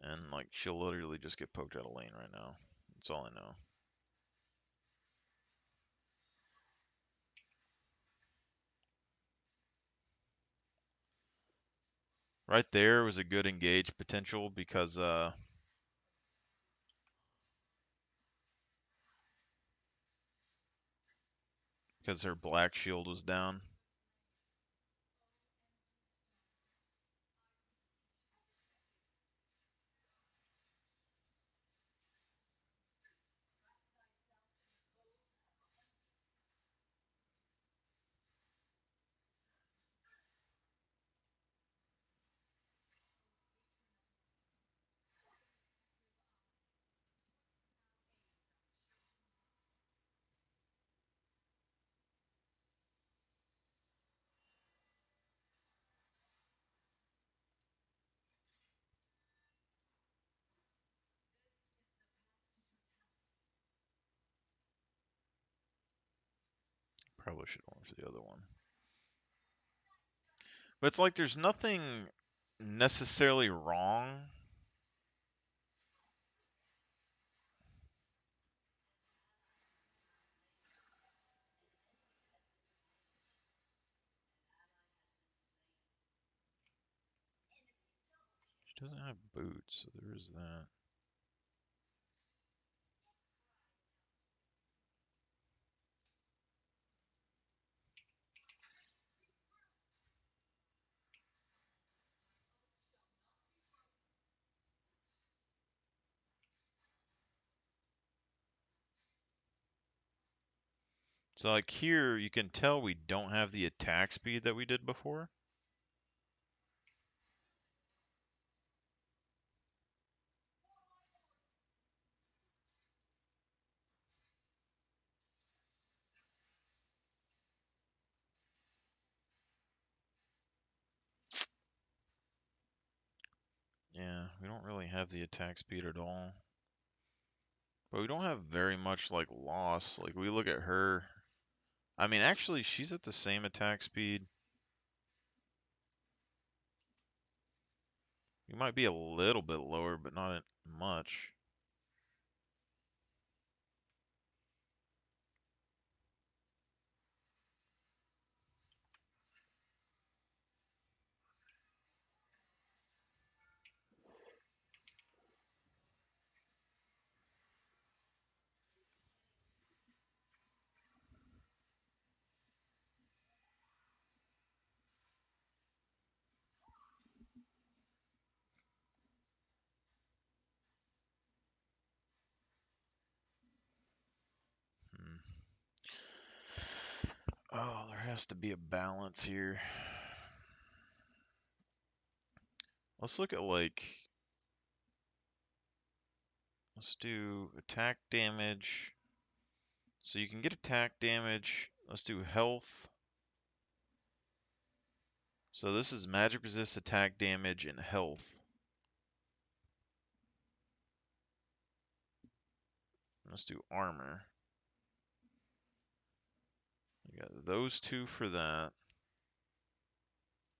and like she'll literally just get poked out of lane right now. That's all I know. Right there was a good engage potential because her black shield was down. Probably should have went for the other one. But it's like there's nothing necessarily wrong. She doesn't have boots, so there is that. So like here, you can tell we don't have the attack speed that we did before. Yeah, we don't really have the attack speed at all. But we don't have very much like loss. Like we look at her. I mean, actually, she's at the same attack speed. We might be a little bit lower, but not much. Hmm. Oh, there has to be a balance here. Let's look at like, let's do attack damage. So you can get attack damage. Let's do health. So this is magic resist, attack damage, and health. Let's do armor. We got those two for that.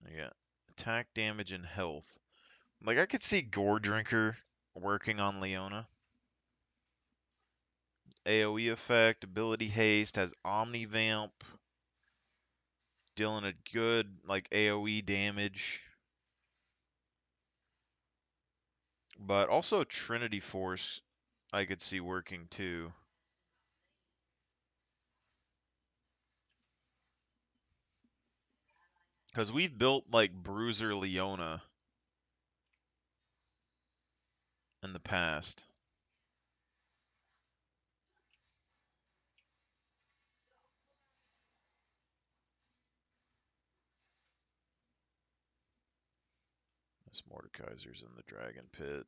I got attack damage and health. Like I could see Gore Drinker working on Leona. AoE effect, ability haste, has Omnivamp, dealing a good like AoE damage. But also Trinity Force I could see working too. Because we've built like Bruiser Leona in the past. This Mordekaiser's in the Dragon Pit.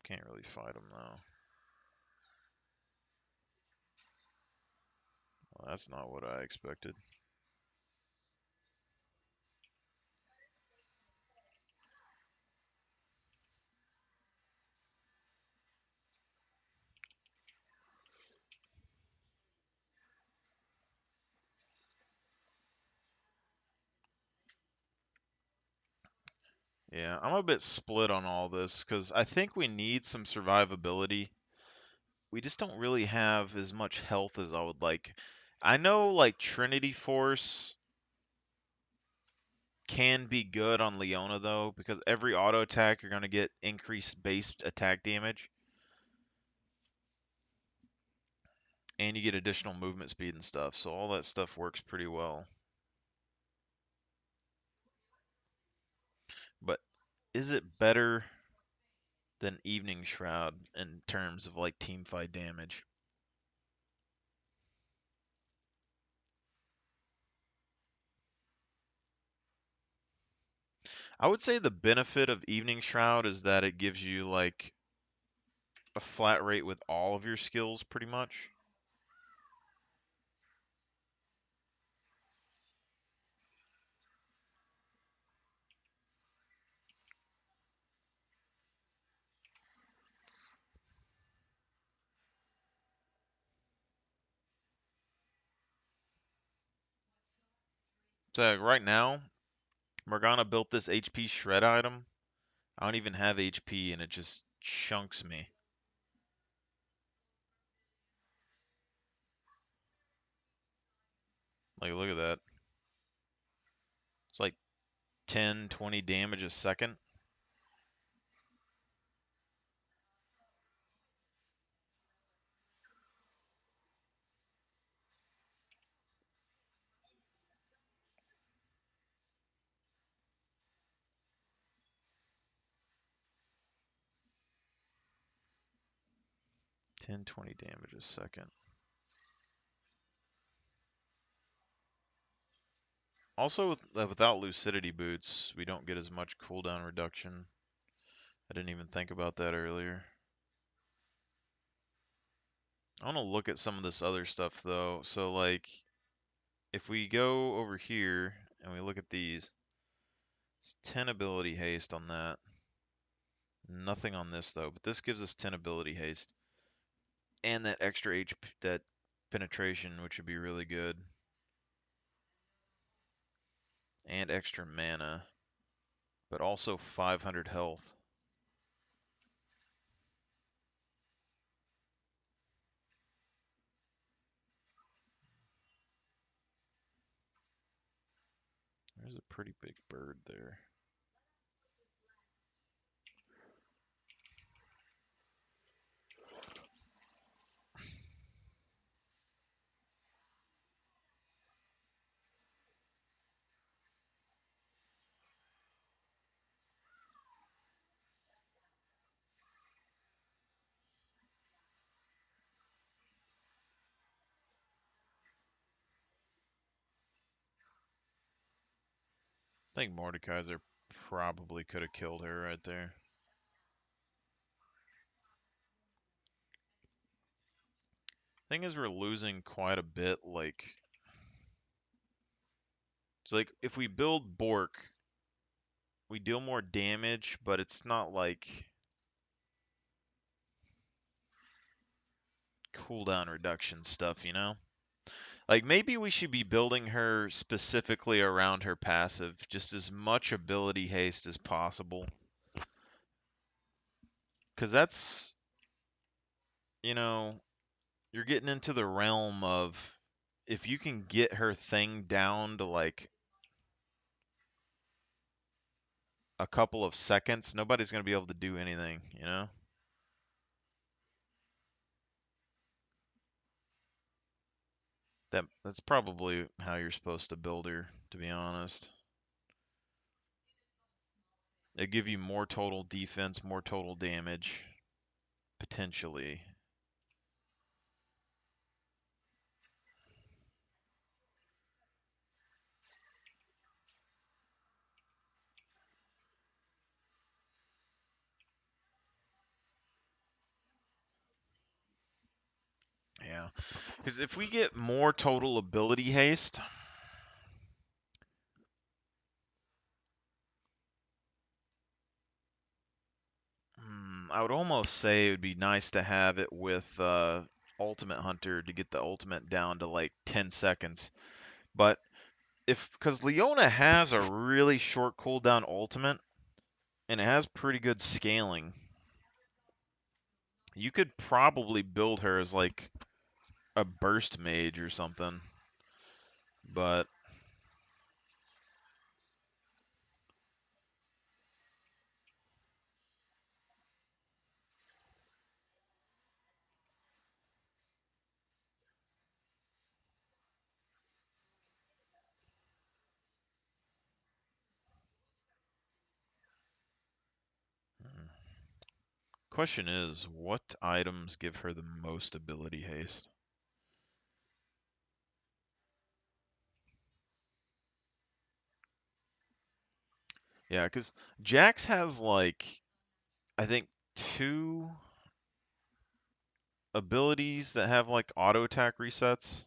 Can't really fight him though. Well, that's not what I expected. Yeah, I'm a bit split on all this because I think we need some survivability. We just don't really have as much health as I would like. I know like Trinity Force can be good on Leona though, because every auto attack you're gonna get increased base attack damage, and you get additional movement speed and stuff. So all that stuff works pretty well. But is it better than Evening Shroud in terms of like team fight damage? I would say the benefit of Evening Shroud is that it gives you like a flat rate with all of your skills pretty much. So right now, Morgana built this HP shred item. I don't even have HP and it just chunks me. Like, look at that. It's like 10, 20 damage a second. Ten, 20 damage a second. Also, without Lucidity Boots, we don't get as much cooldown reduction. I didn't even think about that earlier. I want to look at some of this other stuff, though. So, like, if we go over here and we look at these, it's 10 ability haste on that. Nothing on this, though, but this gives us 10 ability haste. And that extra HP, that penetration, which would be really good. And extra mana, but also 500 health. There's a pretty big bird there. I think Mordekaiser probably could have killed her right there. Thing is, we're losing quite a bit. Like, it's like if we build Bork, we deal more damage, but it's not like cooldown reduction stuff, you know? Like, maybe we should be building her specifically around her passive, just as much ability haste as possible. Because that's, you know, you're getting into the realm of if you can get her thing down to like a couple of seconds, nobody's going to be able to do anything, you know? That's probably how you're supposed to build her, to be honest. It give you more total defense, more total damage, potentially. Yeah, because if we get more total ability haste, I would almost say it would be nice to have it with Ultimate Hunter to get the ultimate down to like 10 seconds. But because Leona has a really short cooldown ultimate, and it has pretty good scaling, you could probably build her as like a burst mage or something. But Question is, what items give her the most ability haste? Yeah, because Jax has like, I think, two abilities that have like auto attack resets.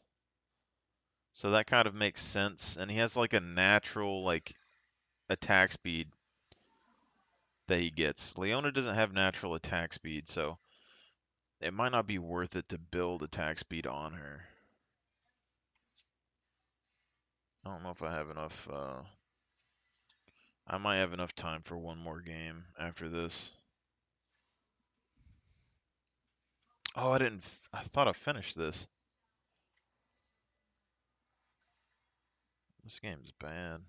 So that kind of makes sense. And he has like a natural like attack speed that he gets. Leona doesn't have natural attack speed, so it might not be worth it to build attack speed on her. I don't know if I have enough. I might have enough time for one more game after this. Oh, I didn't. I thought I finished this. This game's bad.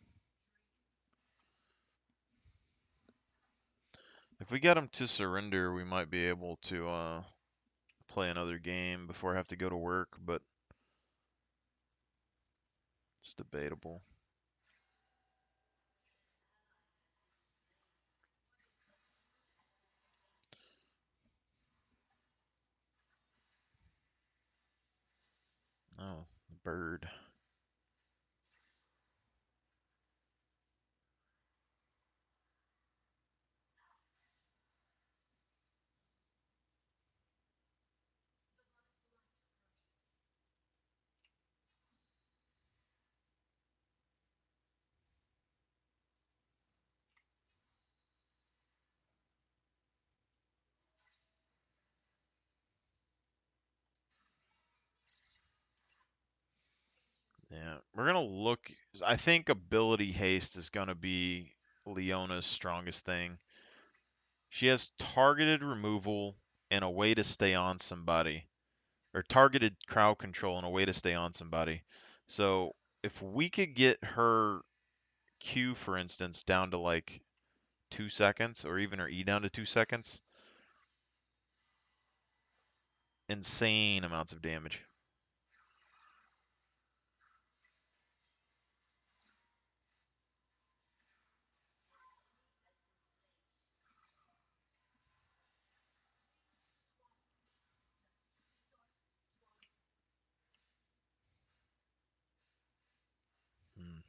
If we get him to surrender, we might be able to play another game before I have to go to work, but it's debatable. Oh, the bird. Yeah, we're gonna look. I think ability haste is gonna be Leona's strongest thing. She has targeted removal and a way to stay on somebody, or targeted crowd control and a way to stay on somebody. So if we could get her Q, for instance, down to like 2 seconds, or even her E down to 2 seconds, insane amounts of damage. Hmm.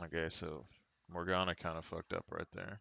Okay, so Morgana kind of fucked up right there.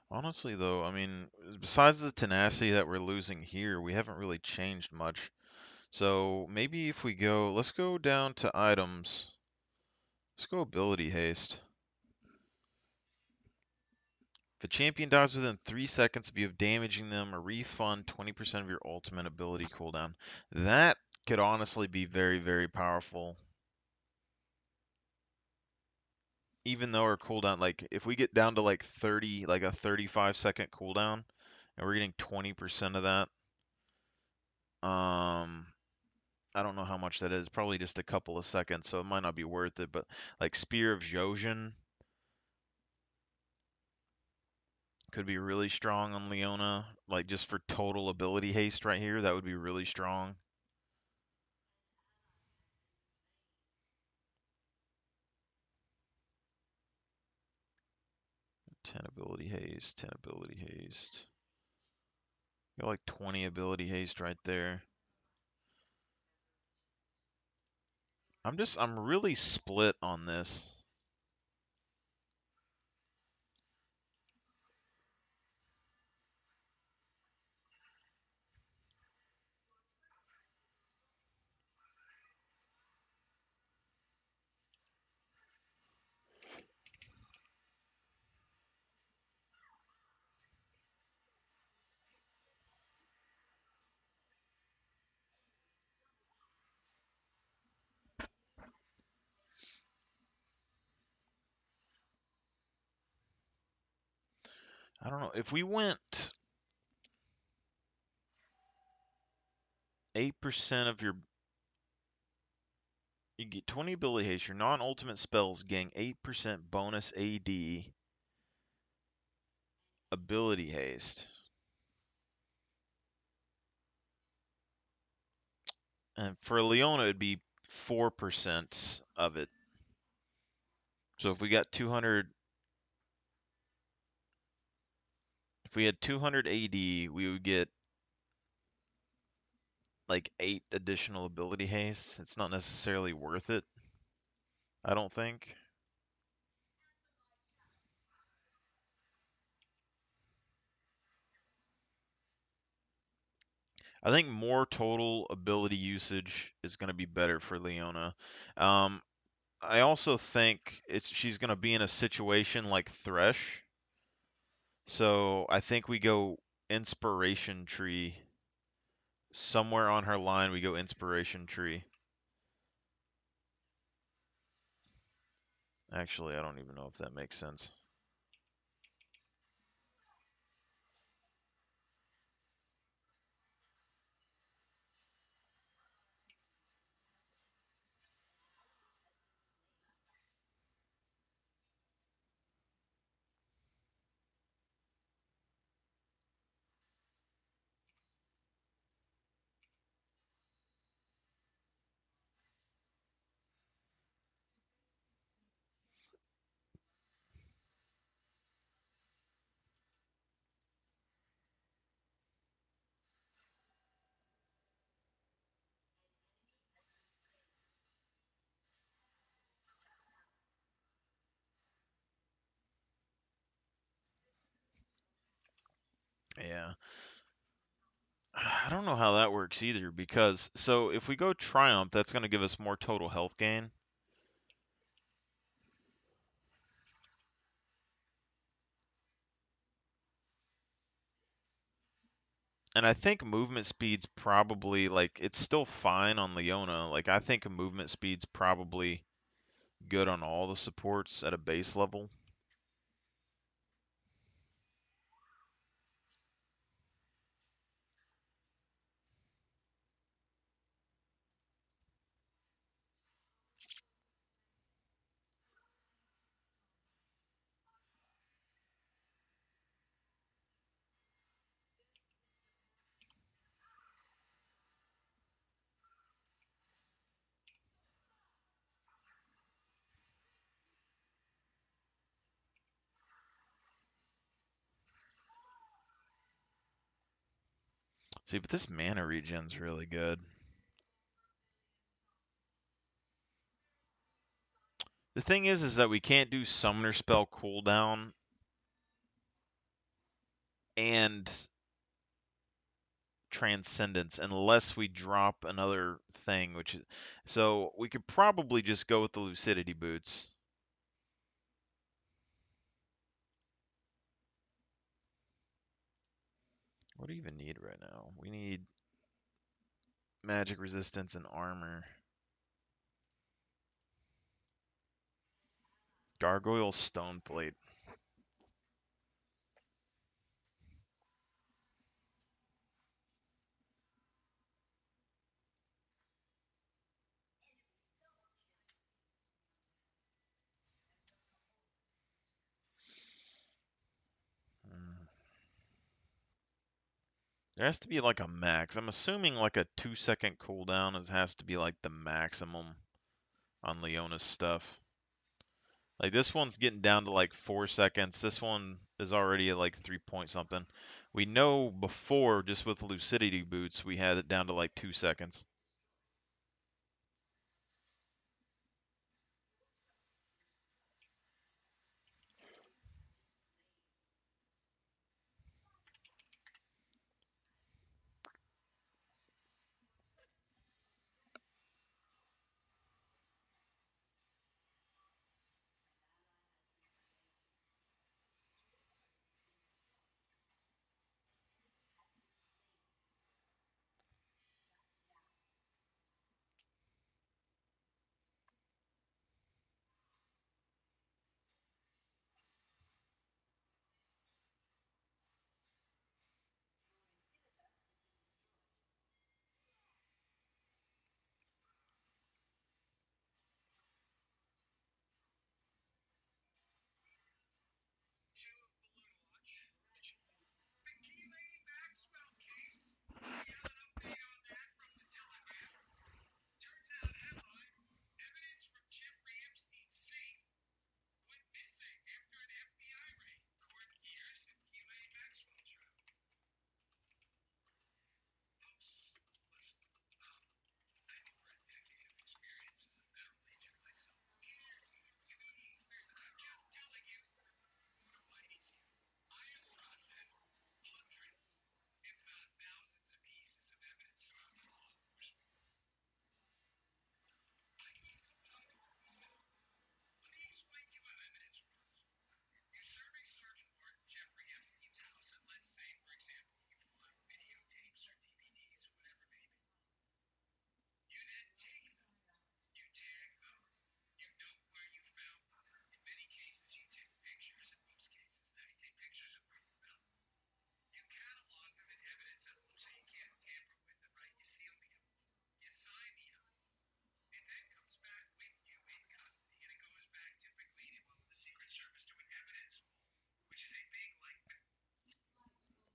Honestly, though, I mean, besides the tenacity that we're losing here, we haven't really changed much. So maybe if we go, let's go down to items. Let's go ability haste. If a champion dies within 3 seconds of you of damaging them, a refund 20% of your ultimate ability cooldown. That could honestly be very, very powerful. Even though our cooldown, like, if we get down to like 30, like a 35-second cooldown, and we're getting 20% of that, I don't know how much that is. Probably just a couple of seconds, so it might not be worth it. But like Spear of Zhojin could be really strong on Leona. Like just for total ability haste right here, that would be really strong. 10 ability haste, 10 ability haste. Got like 20 ability haste right there. I'm really split on this. I don't know. If we went 8% of your, you get 20 ability haste. Your non-ultimate spells gain 8% bonus AD ability haste. And for Leona, it'd be 4% of it. So if we got 200, if we had 200 AD, we would get like 8 additional ability haste. It's not necessarily worth it, I don't think. I think more total ability usage is going to be better for Leona. Um, I also think she's going to be in a situation like Thresh. So I think we go Inspiration Tree. Somewhere on her line, we go Inspiration Tree. Actually, I don't even know if that makes sense. Yeah. I don't know how that works either because so if we go Triumph, that's going to give us more total health gain. And I think movement speed's probably like it's still fine on Leona. Like I think movement speed's probably good on all the supports at a base level. See, but this mana regen's really good. The thing is that we can't do Summoner Spell cooldown and Transcendence unless we drop another thing, which is so we could probably just go with the Lucidity boots. What do you even need right now? We need magic resistance and armor. Gargoyle Stoneplate. Mm. There has to be like a max. I'm assuming like a 2-second cooldown has to be like the maximum on Leona's stuff. Like this one's getting down to like 4 seconds. This one is already at like 3 point something. We know before just with Lucidity boots we had it down to like 2 seconds.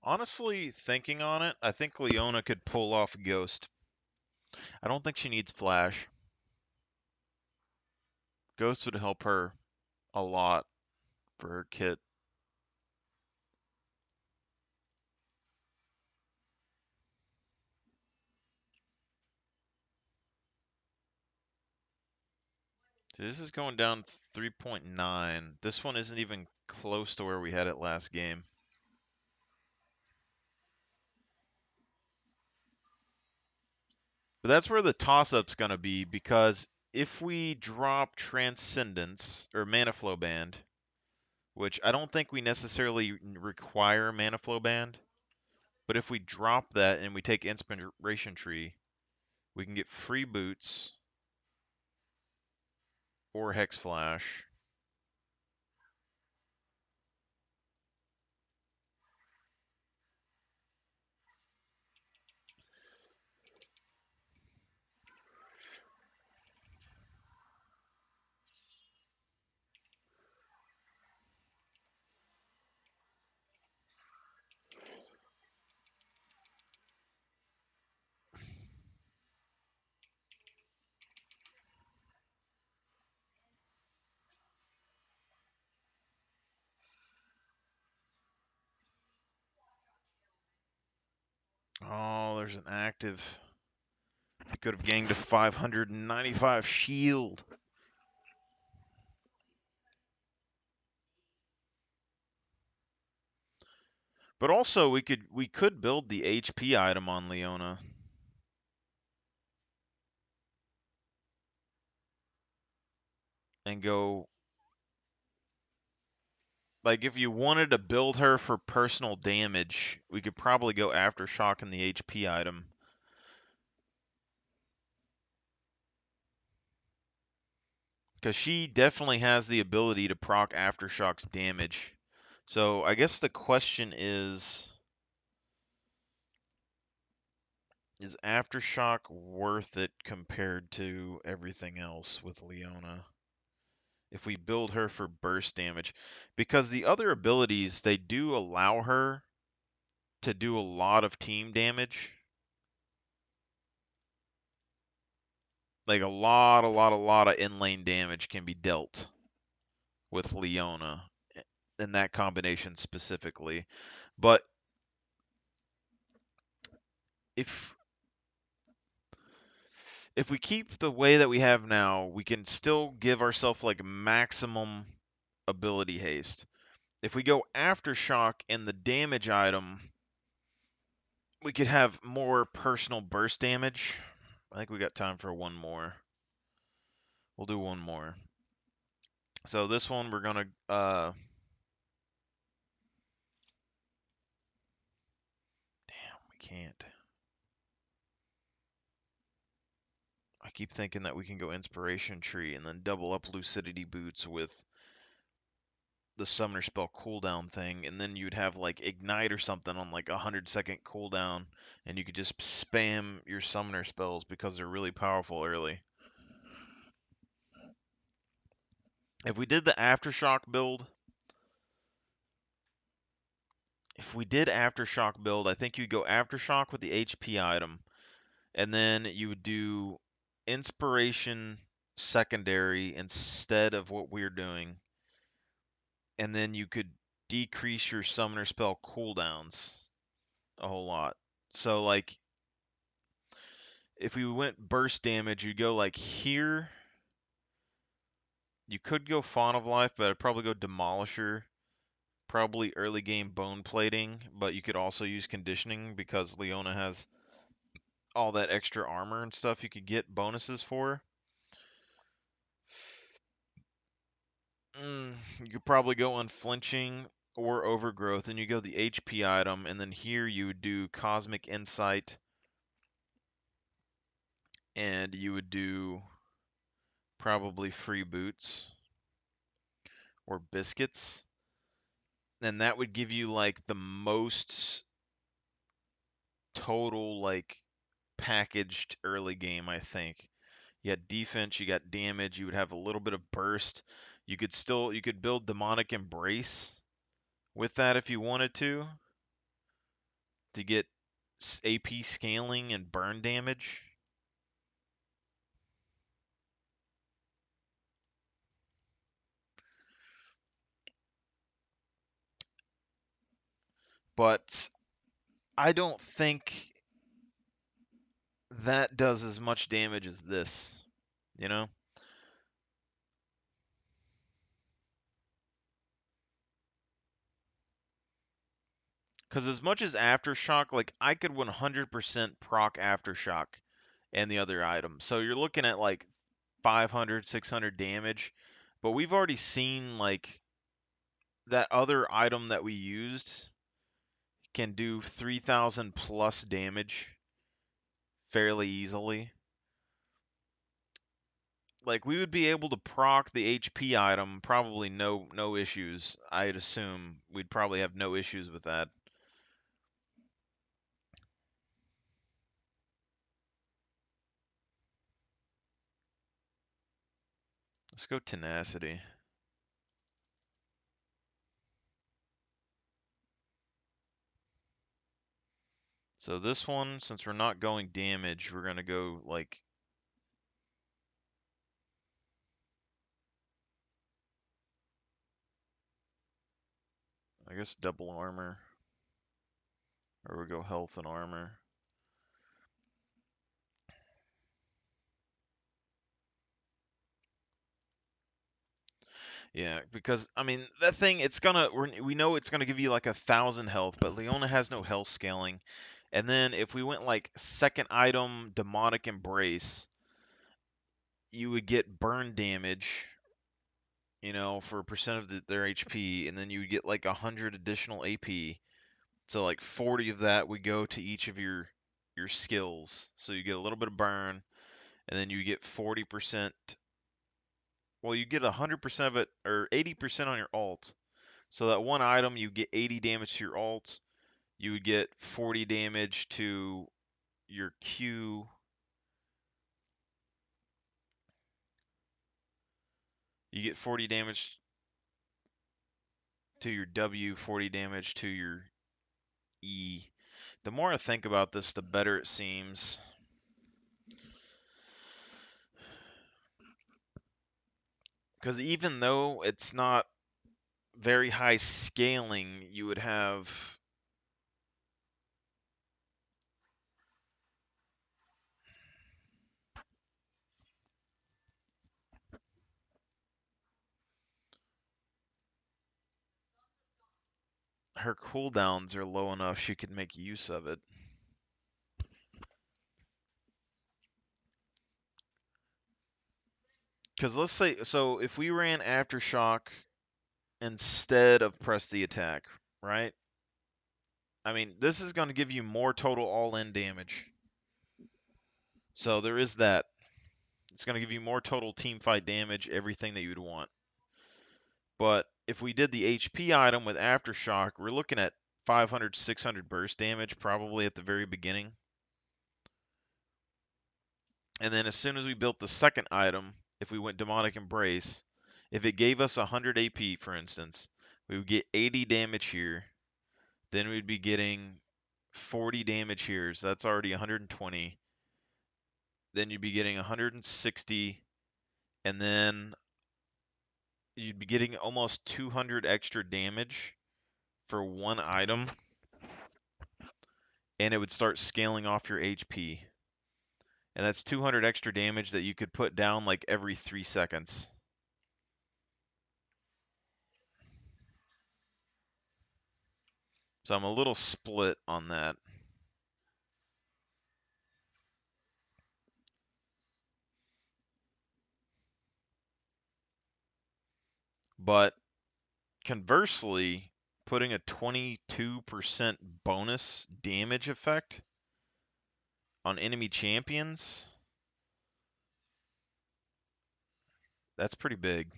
Honestly, thinking on it, I think Leona could pull off Ghost. I don't think she needs Flash. Ghost would help her a lot for her kit. So this is going down 3.9. This one isn't even close to where we had it last game. But that's where the toss-up's going to be, because if we drop Transcendence or Mana Flow Band, which I don't think we necessarily require Mana Flow Band, but if we drop that and we take Inspiration Tree, we can get free boots or Hex Flash. Oh, there's an active. He could have gained a 595 shield. But also we could build the HP item on Leona and go, like, if you wanted to build her for personal damage, we could probably go Aftershock in the HP item. Because she definitely has the ability to proc Aftershock's damage. So I guess the question is Aftershock worth it compared to everything else with Leona? If we build her for burst damage. Because the other abilities, they do allow her to do a lot of team damage. Like a lot of in-lane damage can be dealt with Leona in that combination specifically. But if if we keep the way that we have now, we can still give ourselves like maximum ability haste. If we go Aftershock in the damage item, we could have more personal burst damage. I think we got time for one more. We'll do one more. So this one we're gonna damn, we can't. I keep thinking that we can go Inspiration Tree and then double up Lucidity Boots with the Summoner Spell cooldown thing, and then you'd have like Ignite or something on like a 100-second cooldown, and you could just spam your Summoner Spells because they're really powerful early. If we did the Aftershock build, I think you'd go Aftershock with the HP item, and then you would do Inspiration secondary instead of what we're doing, and then you could decrease your Summoner Spell cooldowns a whole lot. So, like, if we went burst damage, you'd go like here. You could go Fawn of Life, but I'd probably go Demolisher. Probably early game Bone Plating, but you could also use Conditioning because Leona has all that extra armor and stuff you could get bonuses for. You could probably go Unflinching or Overgrowth, and you go the HP item, and then here you would do Cosmic Insight, and you would do probably Free Boots or Biscuits. And that would give you like the most total like packaged early game, I think. You had defense, you got damage, you would have a little bit of burst. You could build Demonic Embrace with that if you wanted to. to get AP scaling and burn damage. But I don't think that does as much damage as this, you know? Because as much as Aftershock, like, I could 100% proc Aftershock and the other item. So you're looking at like 500, 600 damage. But we've already seen, like, that other item that we used can do 3,000 plus damage fairly easily. Like, we would be able to proc the HP item, probably no issues. I'd assume we'd probably have no issues with that. Let's go Tenacity. So this one, since we're not going damage, we're going to go, like, I guess double armor. Or we go health and armor. Yeah, because I mean that thing, we know it's gonna give you like 1,000 health, but Leona has no health scaling. And then if we went like second item demonic embrace, you would get burn damage, for a percent of their HP, and then you would get like 100 additional AP. So like 40 of that would go to each of your skills. So you get a little bit of burn, and then you get 40%. Well, you get 100% of it, or 80% on your alt. So that one item, you get 80 damage to your alt. You would get 40 damage to your Q. You get 40 damage to your W, 40 damage to your E. The more I think about this, the better it seems. Because even though it's not very high scaling, you would have her cooldowns are low enough she could make use of it. Because let's say, so if we ran Aftershock instead of press the attack, right? I mean, this is going to give you more total all-in damage. So there is that. It's going to give you more total team fight damage, everything that you would want. But if we did the HP item with Aftershock, we're looking at 500, 600 burst damage probably at the very beginning. And then as soon as we built the second item, if we went Demonic Embrace, if it gave us 100 AP, for instance, we would get 80 damage here. Then we'd be getting 40 damage here, so that's already 120. Then you'd be getting 160, and then you'd be getting almost 200 extra damage for one item, and it would start scaling off your HP. And that's 200 extra damage that you could put down like every 3 seconds. So I'm a little split on that. But conversely, putting a 22% bonus damage effect on enemy champions, that's pretty big.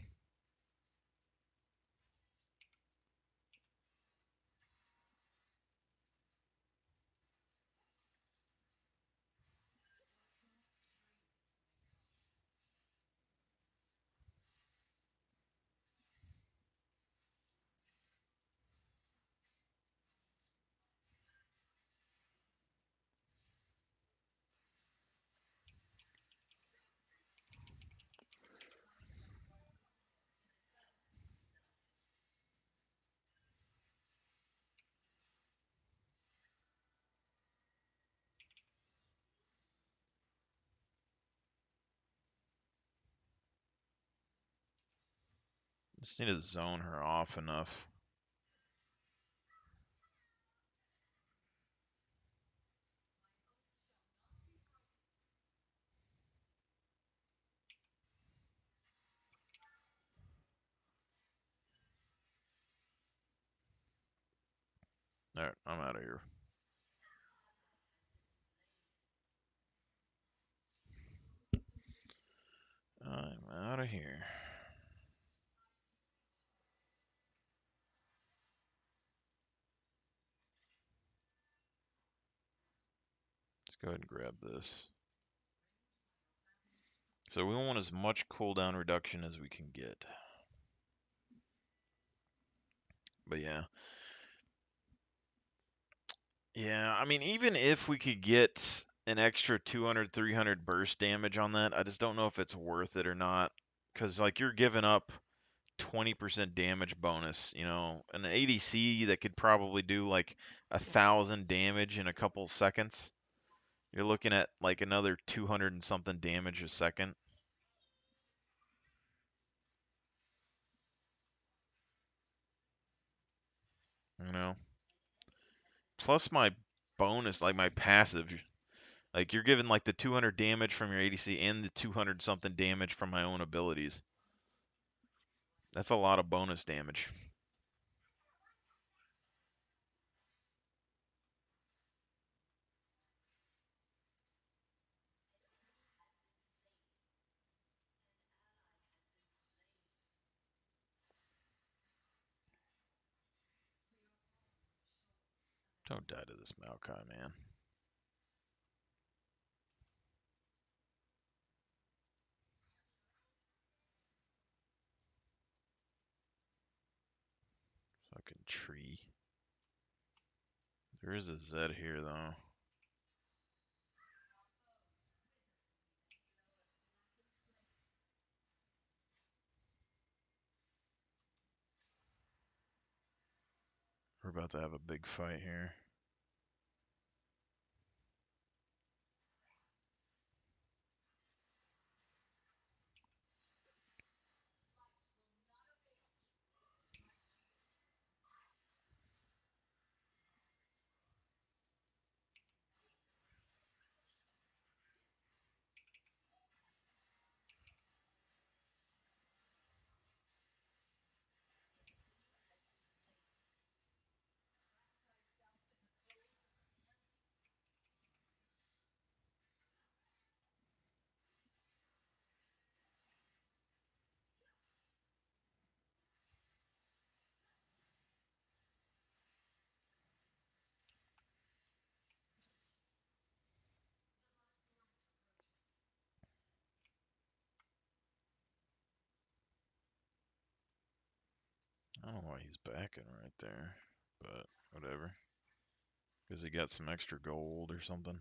Just need to zone her off enough. Alright, I'm out of here. I'm out of here. Let's go ahead and grab this. So we want as much cooldown reduction as we can get. But yeah. Yeah, I mean, even if we could get an extra 200, 300 burst damage on that, I just don't know if it's worth it or not. Because, like, you're giving up 20% damage bonus, you know, an ADC that could probably do like 1,000 damage in a couple seconds. You're looking at like another 200 and something damage a second, you know. Plus my bonus, like my passive, like you're giving like the 200 damage from your ADC and the 200 something damage from my own abilities. That's a lot of bonus damage. Don't die to this Maokai, man. Fucking tree. There is a Zed here, though. We're about to have a big fight here. I don't know why he's backing right there, but whatever. Because he got some extra gold or something.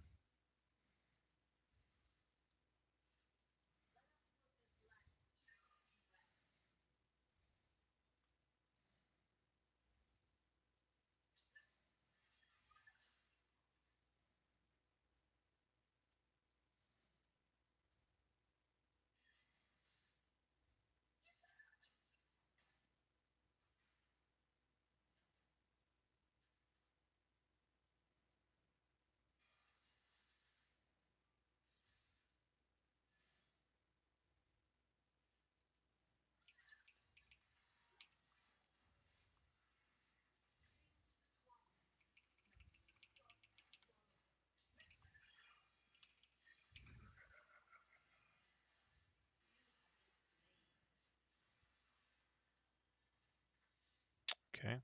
Okay.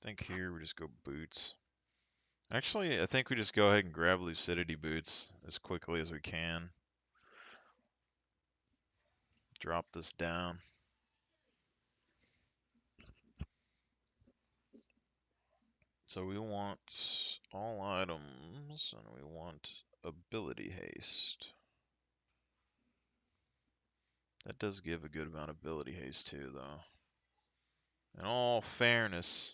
I think here we just go boots. Actually, I think we just go ahead and grab lucidity boots as quickly as we can. Drop this down. So we want all items, and we want ability haste. That does give a good amount of ability haste too, though. In all fairness,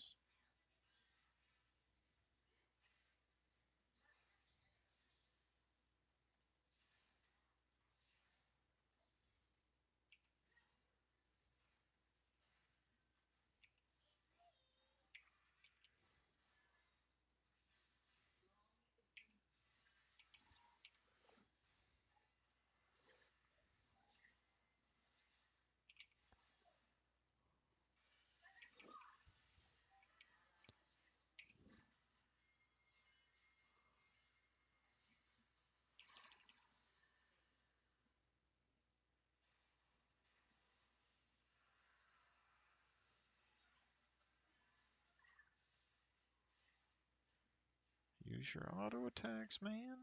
use your auto attacks, man.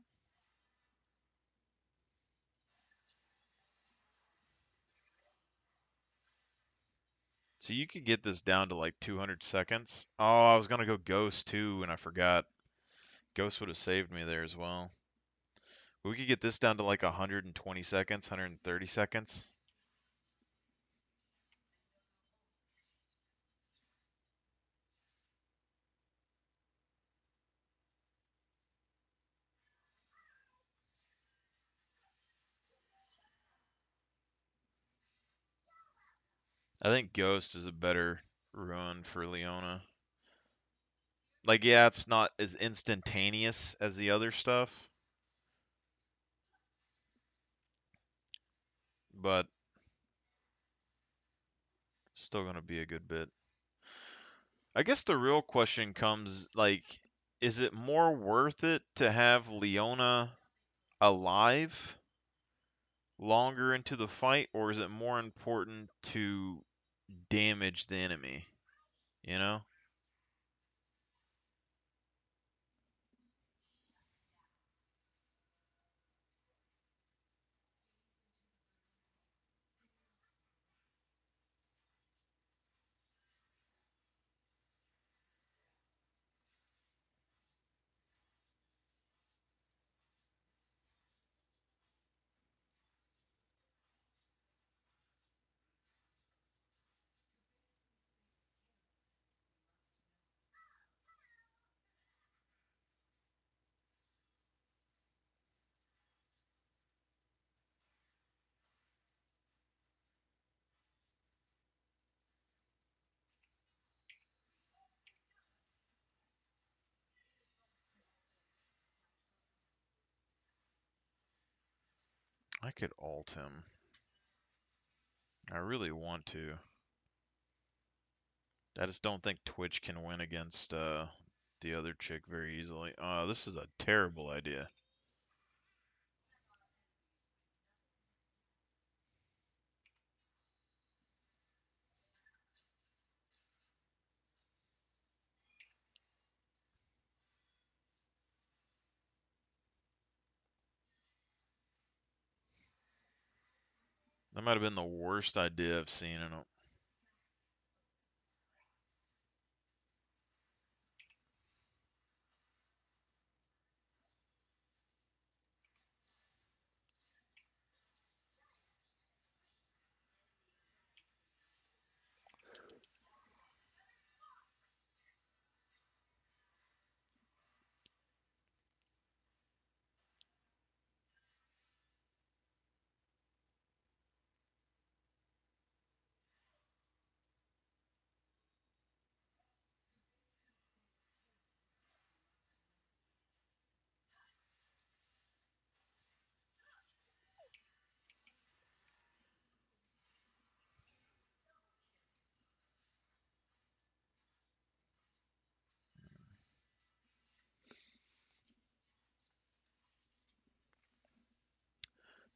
So you could get this down to like 200 seconds. Oh, I was gonna go Ghost too, and I forgot. Ghost would have saved me there as well. We could get this down to like 120 seconds, 130 seconds. I think Ghost is a better run for Leona. Like, yeah, it's not as instantaneous as the other stuff, but still gonna be a good bit. I guess the real question comes, like, is it more worth it to have Leona alive longer into the fight, or is it more important to damage the enemy? You know? I could ult him. I really want to. I just don't think Twitch can win against the other chick very easily. This is a terrible idea. That might have been the worst idea I've seen in a...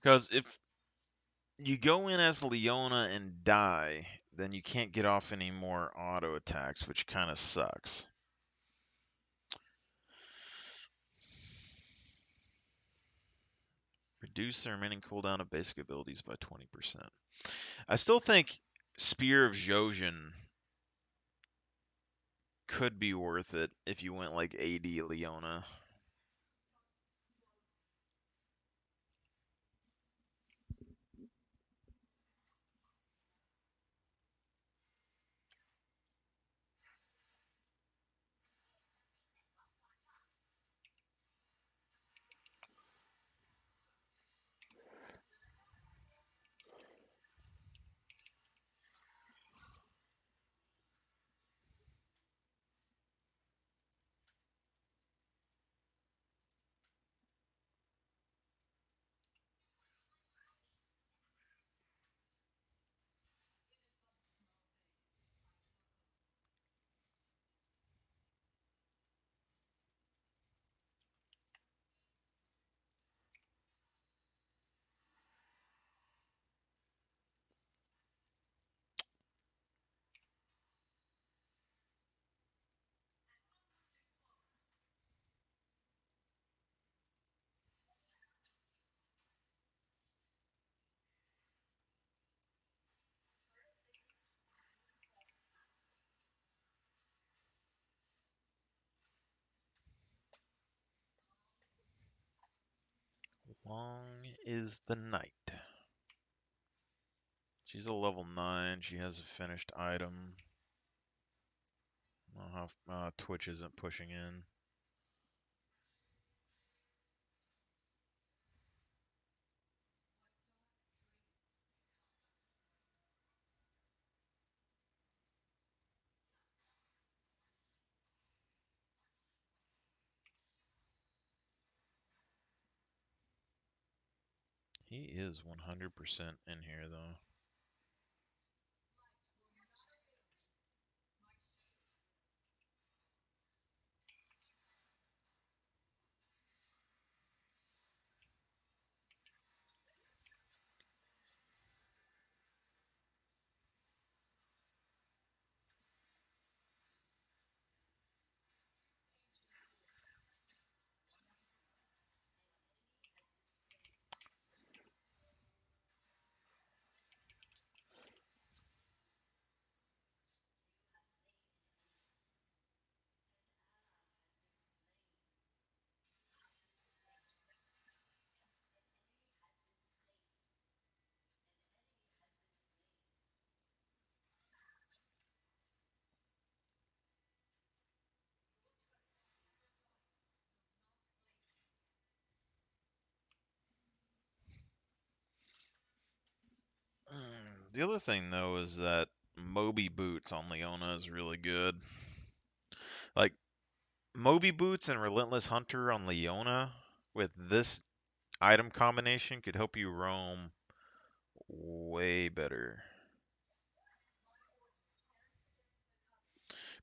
Because if you go in as Leona and die, then you can't get off any more auto attacks, which kind of sucks. Reduce the remaining cooldown of basic abilities by 20%. I still think Spear of Zhojin could be worth it if you went like AD Leona. long is the night? She's a level 9. She has a finished item. I don't know how Twitch isn't pushing in. He is 100% in here, though. The other thing, though, is that Moby Boots on Leona is really good. Like, Moby Boots and Relentless Hunter on Leona with this item combination could help you roam way better.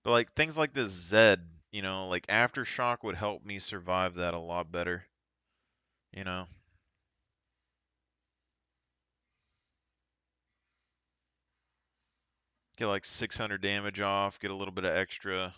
But, like, things like this Zed, like Aftershock would help me survive that a lot better, you know? Get like 600 damage off, get a little bit of extra.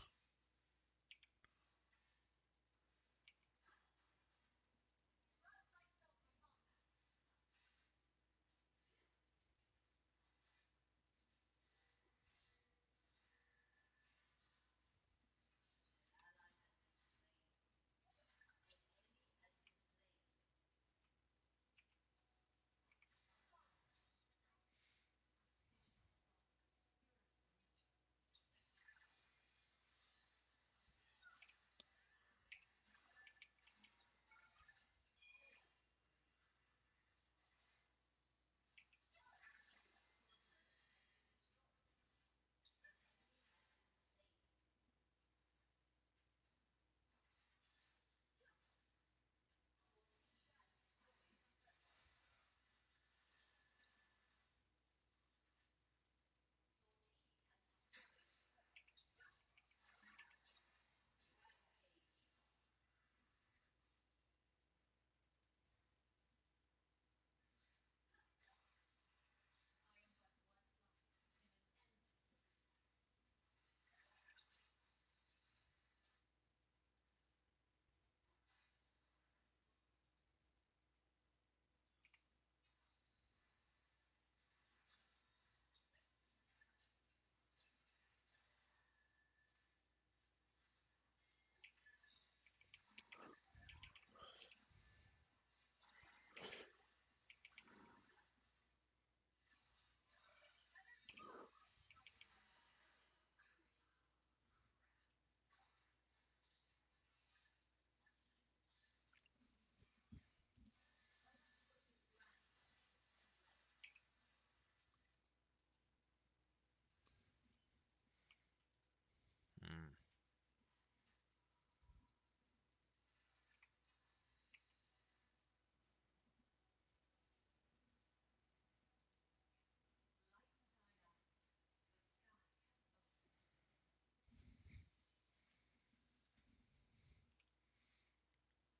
Mm.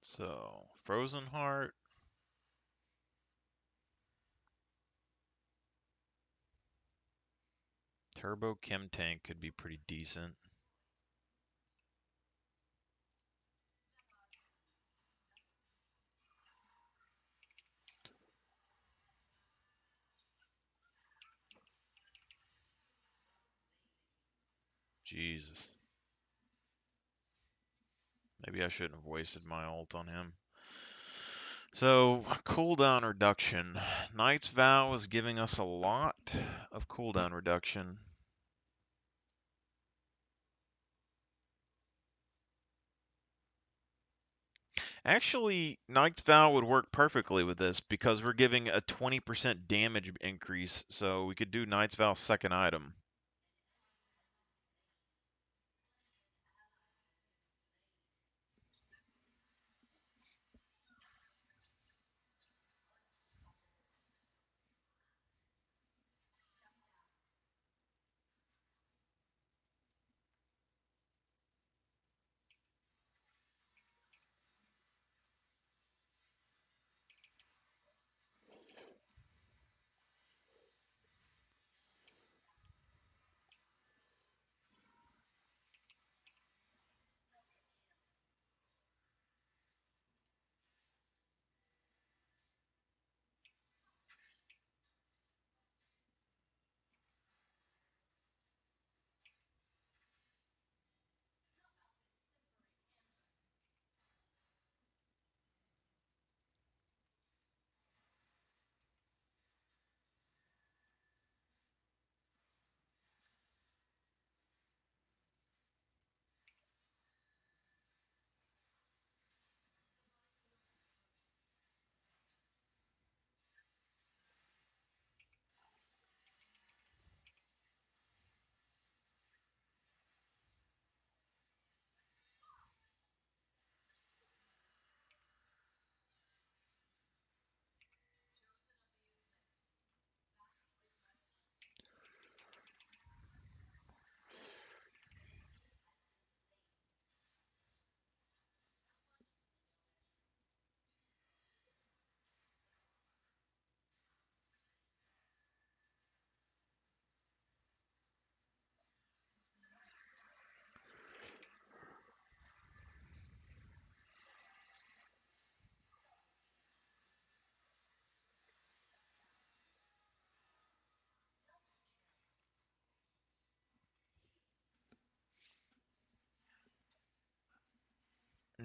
So, Frozen Heart. Turbo Chem Tank could be pretty decent. Jesus. Maybe I shouldn't have wasted my ult on him. So, cooldown reduction. Knight's Vow is giving us a lot of cooldown reduction. Actually, Knight's Vow would work perfectly with this because we're giving a 20% damage increase, so we could do Knight's Vow second item.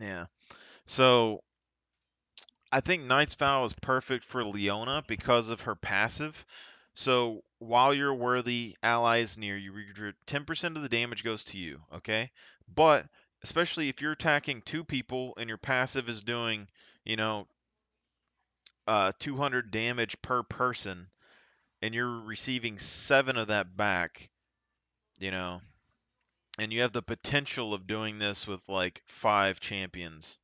Yeah. So, I think Knight's Vow is perfect for Leona because of her passive. So while your worthy ally is near you, 10% of the damage goes to you, okay? But especially if you're attacking two people and your passive is doing, you know, 200 damage per person, and you're receiving 7 of that back, you know, and you have the potential of doing this with like 5 champions.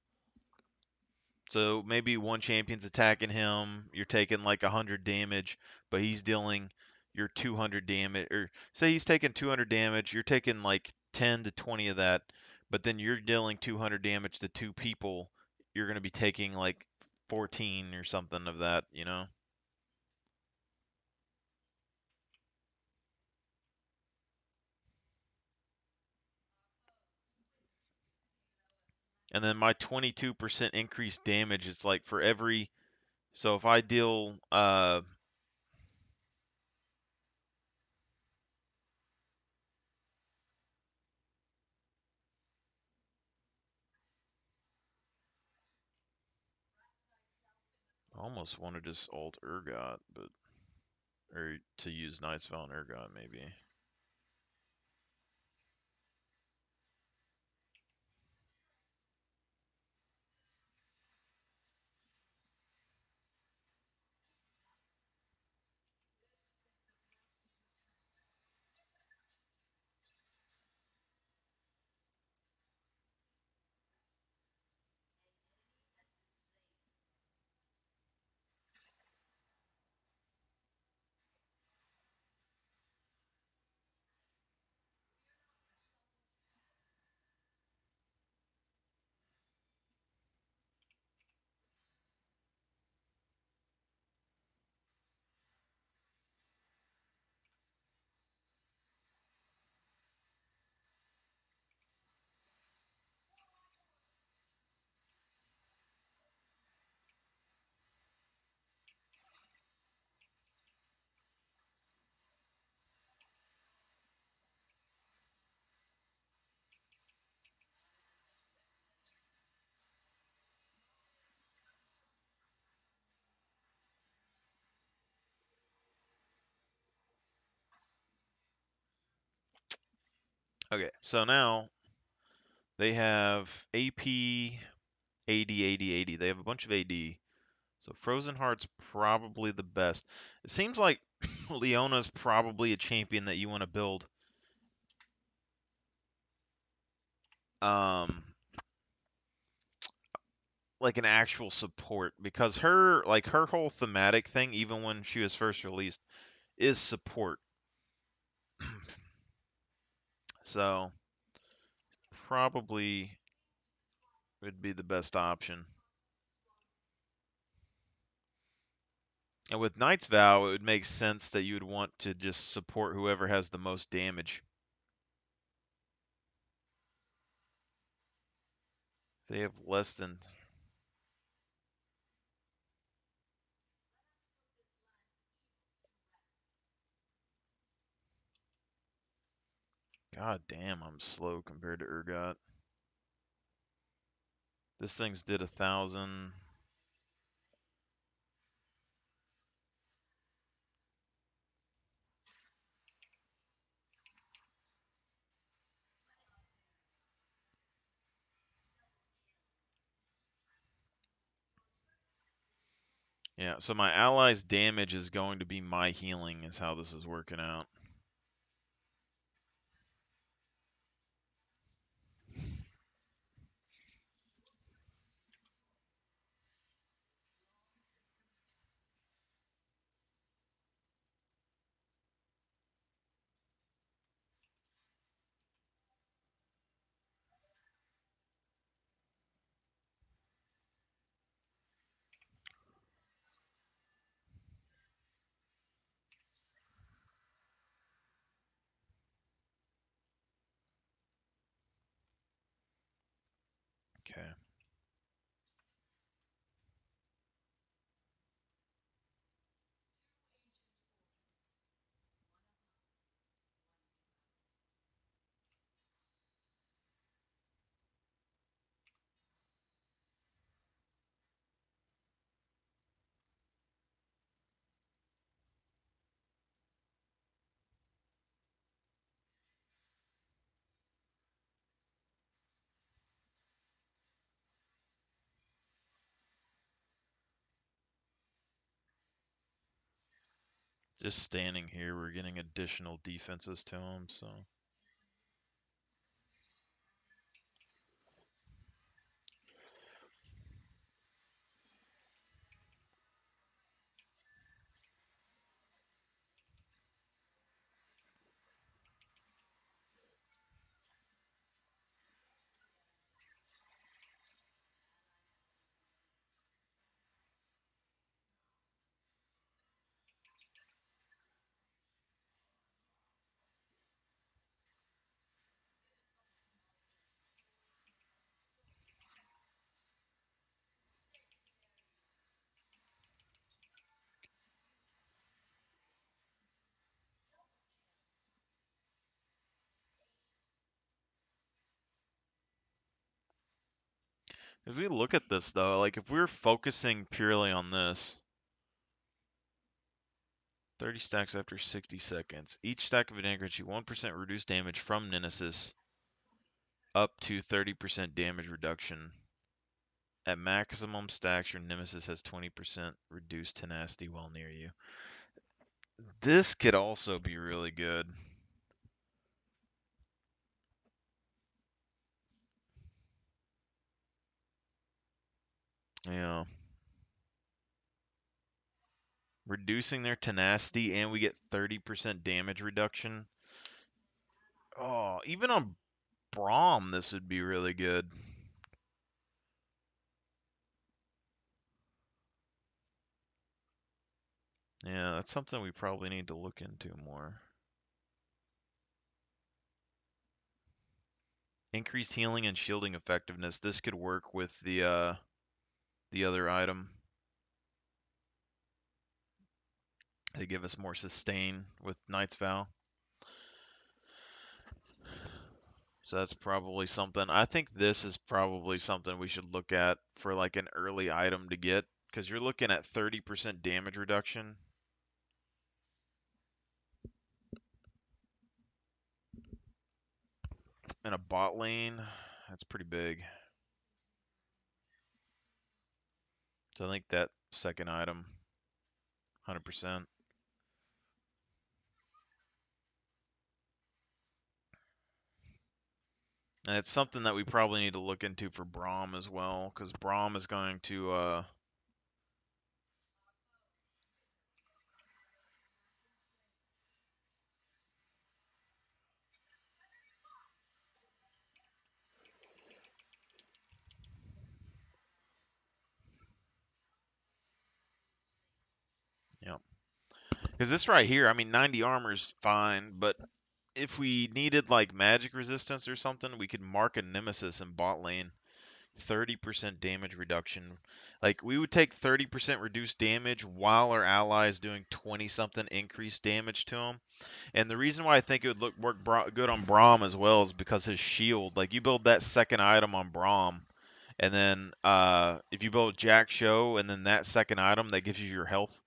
So maybe one champion's attacking him, you're taking like 100 damage, but he's dealing your 200 damage. Or say he's taking 200 damage, you're taking like 10 to 20 of that, but then you're dealing 200 damage to two people, you're going to be taking like 14 or something of that, you know? And then my 22% increased damage is like for every, so if I deal, I almost wanted to just alt Urgot, but, or to use Niceville and Urgot maybe. Okay, so now they have AP, AD, AD, AD. They have a bunch of AD. So Frozen Heart's probably the best. It seems like Leona's probably a champion that you want to build. Um, like an actual support because her whole thematic thing, even when she was first released, is support. So probably would be the best option. And with Knight's Vow, it would make sense that you would want to just support whoever has the most damage. They have less than. God damn, I'm slow compared to Urgot. This thing's did 1,000. Yeah, so my ally's damage is going to be my healing, is how this is working out. Okay. Just standing here, we're getting additional defenses to him, so. If we look at this though, like if we're focusing purely on this, 30 stacks after 60 seconds. Each stack of advantage grants you 1% reduced damage from Nemesis, up to 30% damage reduction. At maximum stacks, your Nemesis has 20% reduced tenacity while near you. This could also be really good. Yeah. Reducing their tenacity and we get 30% damage reduction. Oh, even on Braum, this would be really good. Yeah, that's something we probably need to look into more. Increased healing and shielding effectiveness. This could work with the other item. They give us more sustain with Knight's Vow. So that's probably something. I think this is probably something we should look at for like an early item to get, because you're looking at 30% damage reduction. of bot lane. That's pretty big. So I think that second item, 100%. And it's something that we probably need to look into for Braum as well, because Braum is going to, yeah. Because this right here, I mean, 90 armor is fine, but if we needed like magic resistance or something, we could mark a nemesis in bot lane. 30% damage reduction. Like we would take 30% reduced damage while our ally is doing 20 something increased damage to him. And the reason why I think it would work good on Braum as well is because his shield. Like you build that second item on Braum, and then if you build Jack Show and then that second item that gives you your health,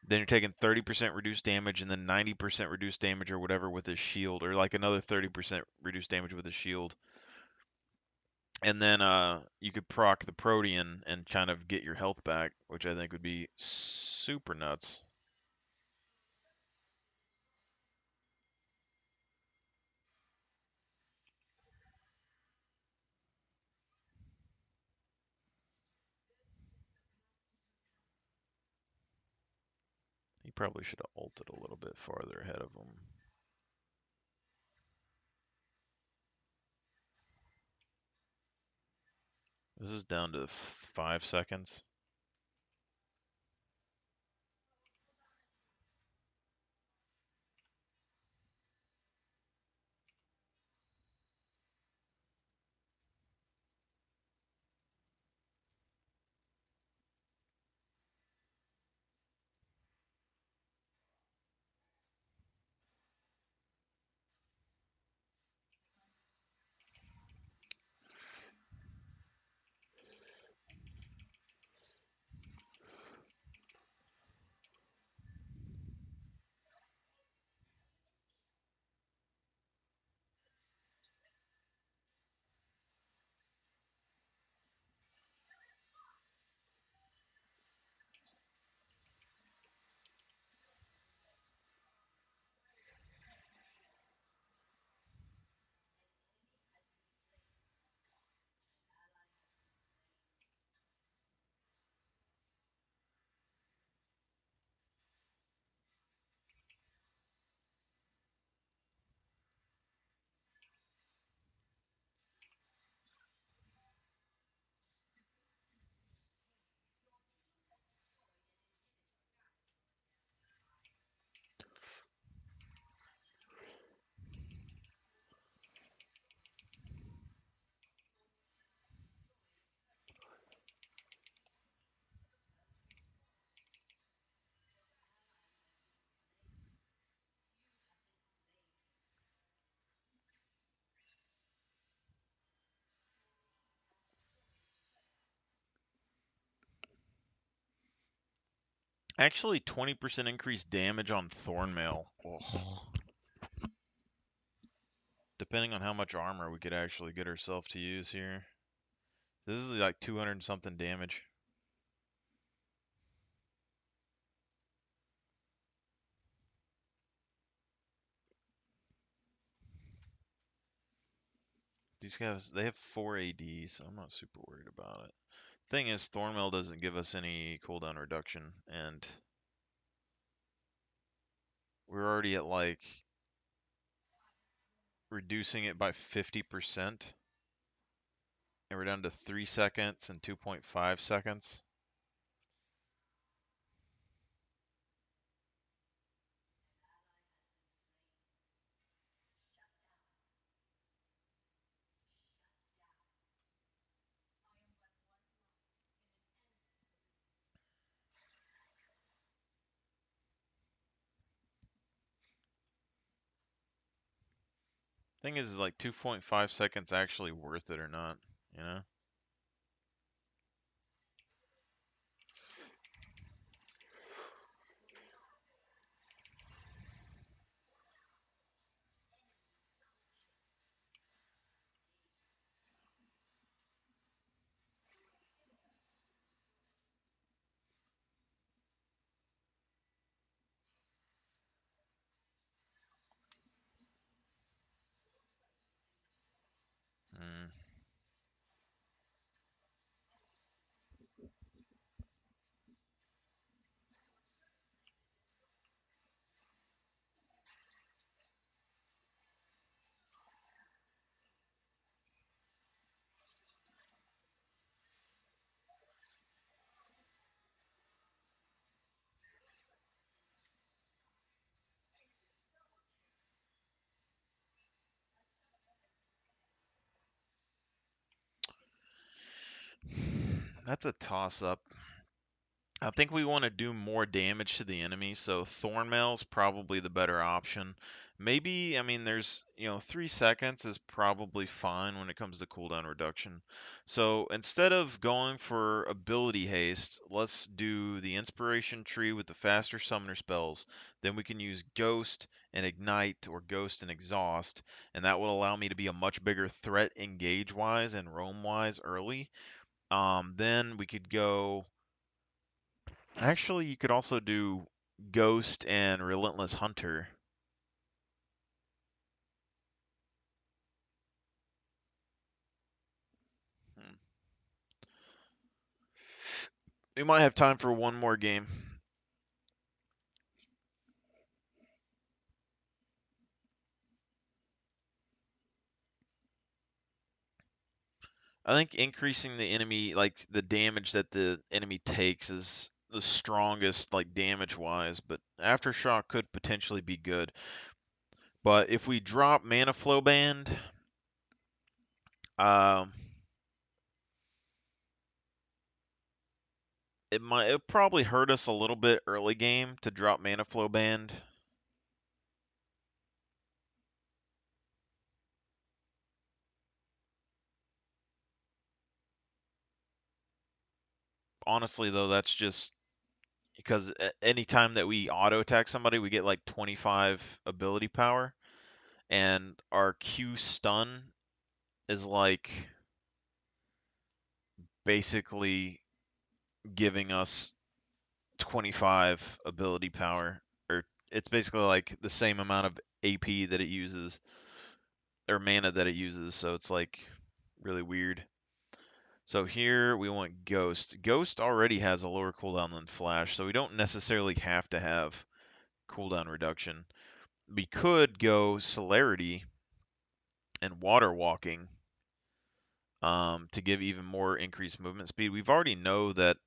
then you're taking 30% reduced damage and then 90% reduced damage or whatever with his shield, or like another 30% reduced damage with his shield. And then you could proc the Protean and kind of get your health back, which I think would be super nuts. He probably should have ulted a little bit farther ahead of him. This is down to 5 seconds. Actually, 20% increased damage on Thornmail. Oh. Depending on how much armor we could actually get ourselves to use here. This is like 200 something damage. These guys, they have 4 AD, so I'm not super worried about it. Thing is, Thornmail doesn't give us any cooldown reduction, and we're already at like reducing it by 50%, and we're down to 3 seconds and 2.5 seconds. Thing is like 2.5 seconds actually worth it or not, you know? That's a toss-up. I think we want to do more damage to the enemy, so Thornmail's probably the better option. Maybe, I mean, there's, 3 seconds is probably fine when it comes to cooldown reduction. So instead of going for ability haste, let's do the inspiration tree with the faster summoner spells. Then we can use Ghost and Ignite or Ghost and Exhaust, and that will allow me to be a much bigger threat engage-wise and roam-wise early. Then we could go. Actually, you could also do Ghost and Relentless Hunter. Hmm. We might have time for one more game. I think increasing the enemy, like the damage that the enemy takes, is the strongest, like damage wise, but Aftershock could potentially be good. But if we drop Mana Flow Band, um, it'll probably hurt us a little bit early game to drop Mana Flow Band. Honestly, though, that's just because anytime that we auto attack somebody, we get like 25 ability power, and our Q stun is like basically giving us 25 ability power, or it's basically like the same amount of AP that it uses or mana that it uses, so it's like really weird. So here we want Ghost. Ghost already has a lower cooldown than Flash, so we don't necessarily have to have cooldown reduction. We could go Celerity and Water Walking to give even more increased movement speed. We've already know that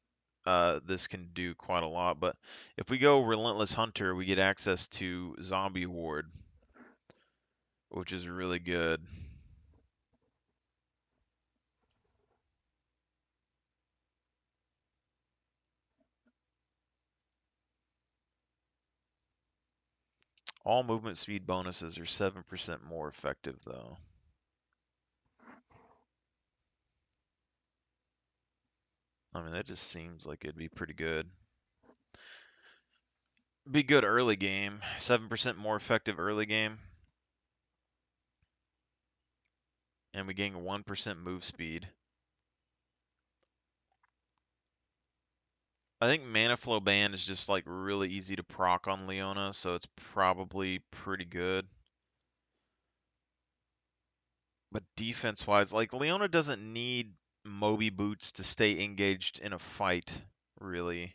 this can do quite a lot, but if we go Relentless Hunter, we get access to Zombie Ward, which is really good. All movement speed bonuses are 7% more effective, though. I mean, that just seems like it'd be pretty good. Be good early game. 7% more effective early game. And we gain 1% move speed. I think Mana Flow Band is just like really easy to proc on Leona, so it's probably pretty good. But defense-wise, like Leona doesn't need Moby boots to stay engaged in a fight, really.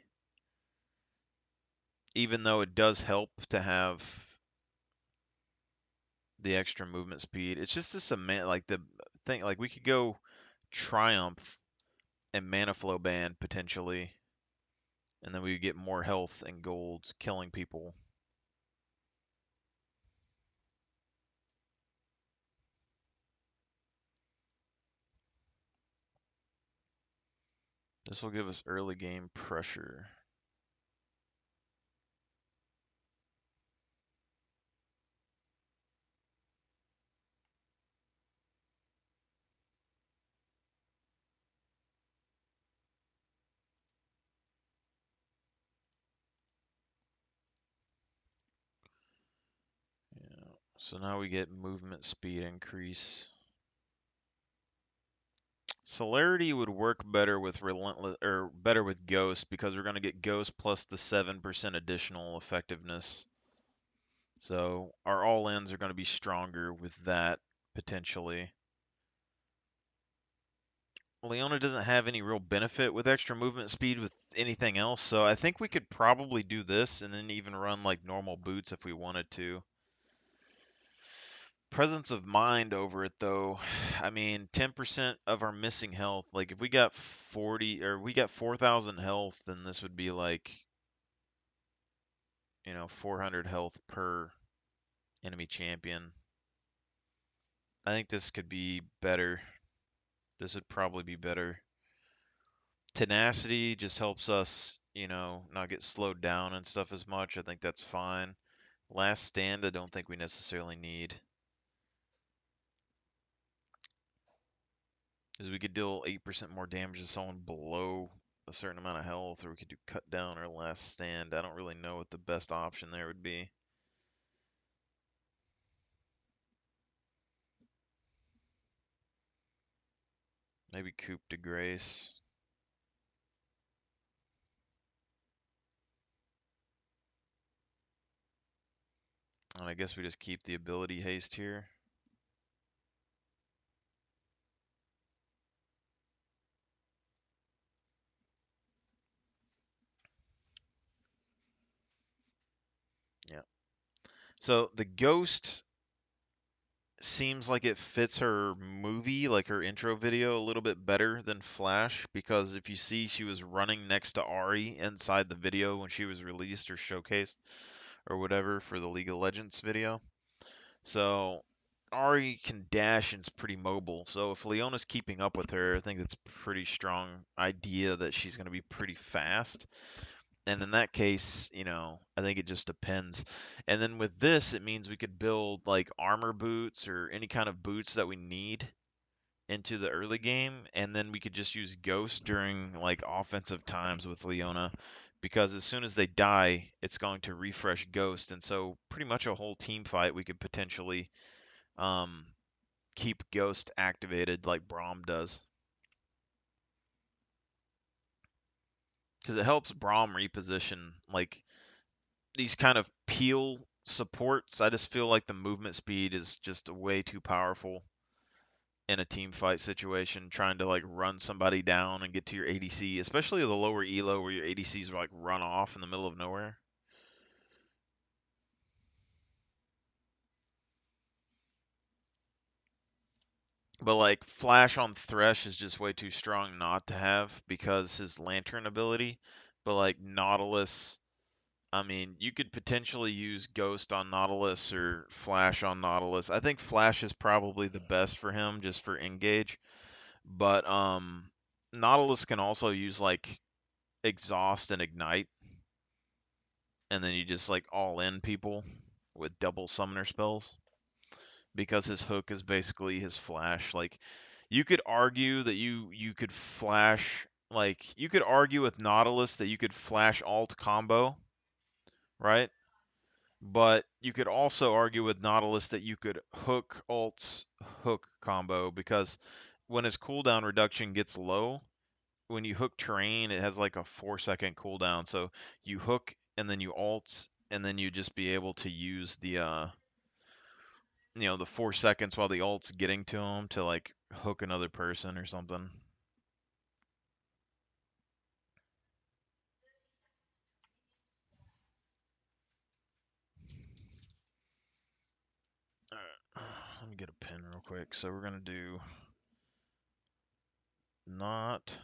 Even though it does help to have the extra movement speed. It's just this like the thing, like we could go Triumph and Mana Flow Band potentially, and then we would get more health and gold killing people. This will give us early game pressure. Yeah. So now we get movement speed increase. Celerity would work better with Relentless or better with Ghost because we're going to get Ghost plus the 7% additional effectiveness. So our all-ins are going to be stronger with that potentially. Leona doesn't have any real benefit with extra movement speed with anything else, so I think we could probably do this and then even run like normal boots if we wanted to. Presence of mind over it though. I mean, 10% of our missing health. Like if we got 40 or we got 4,000 health, then this would be like, 400 health per enemy champion. I think this could be better. This would probably be better. Tenacity just helps us, not get slowed down and stuff as much. I think that's fine. Last stand, I don't think we necessarily need. Because we could deal 8% more damage to someone below a certain amount of health, or we could do cut down or last stand. I don't really know what the best option there would be. Maybe Coupe de Grace. And I guess we just keep the ability haste here. Yeah. So the Ghost seems like it fits her movie, like her intro video, a little bit better than Flash, because if you see, she was running next to Ari inside the video when she was released or showcased or whatever for the League of Legends video. So Ari can dash and is pretty mobile. So if Leona's keeping up with her, I think it's a pretty strong idea that she's going to be pretty fast. And in that case, I think it just depends. And then with this, it means we could build like armor boots or any kind of boots that we need into the early game, and then we could just use Ghost during like offensive times with Leona, because as soon as they die, it's going to refresh Ghost, and so pretty much a whole team fight we could potentially um, keep Ghost activated like Braum does, because it helps Braum reposition like these kind of peel supports. I just feel like the movement speed is just way too powerful in a team fight situation, trying to like run somebody down and get to your ADC, especially the lower elo where your ADCs like run off in the middle of nowhere. But like Flash on Thresh is just way too strong not to have because his Lantern ability. But like Nautilus, I mean, you could potentially use Ghost on Nautilus or Flash on Nautilus. I think Flash is probably the best for him just for engage. But Nautilus can also use like Exhaust and Ignite, and then you just like all in people with double summoner spells because his hook is basically his flash. Like you could argue that you could flash, like you could argue with Nautilus that you could flash alt combo, right? But you could also argue with Nautilus that you could hook alt's hook combo, because when his cooldown reduction gets low, when you hook terrain, it has like a 4-second cooldown. So you hook and then you alt, and then you just be able to use the 4 seconds while the alt's getting to him to like hook another person or something. All right, let me get a pen real quick. So we're gonna do not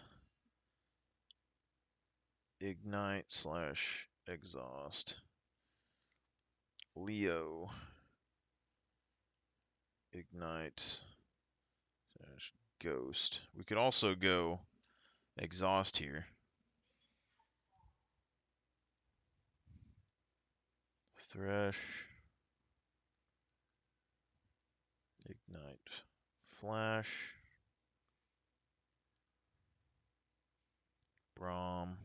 ignite slash exhaust. Leo ignite slash ghost. We could also go exhaust here. Thresh ignite flash Braum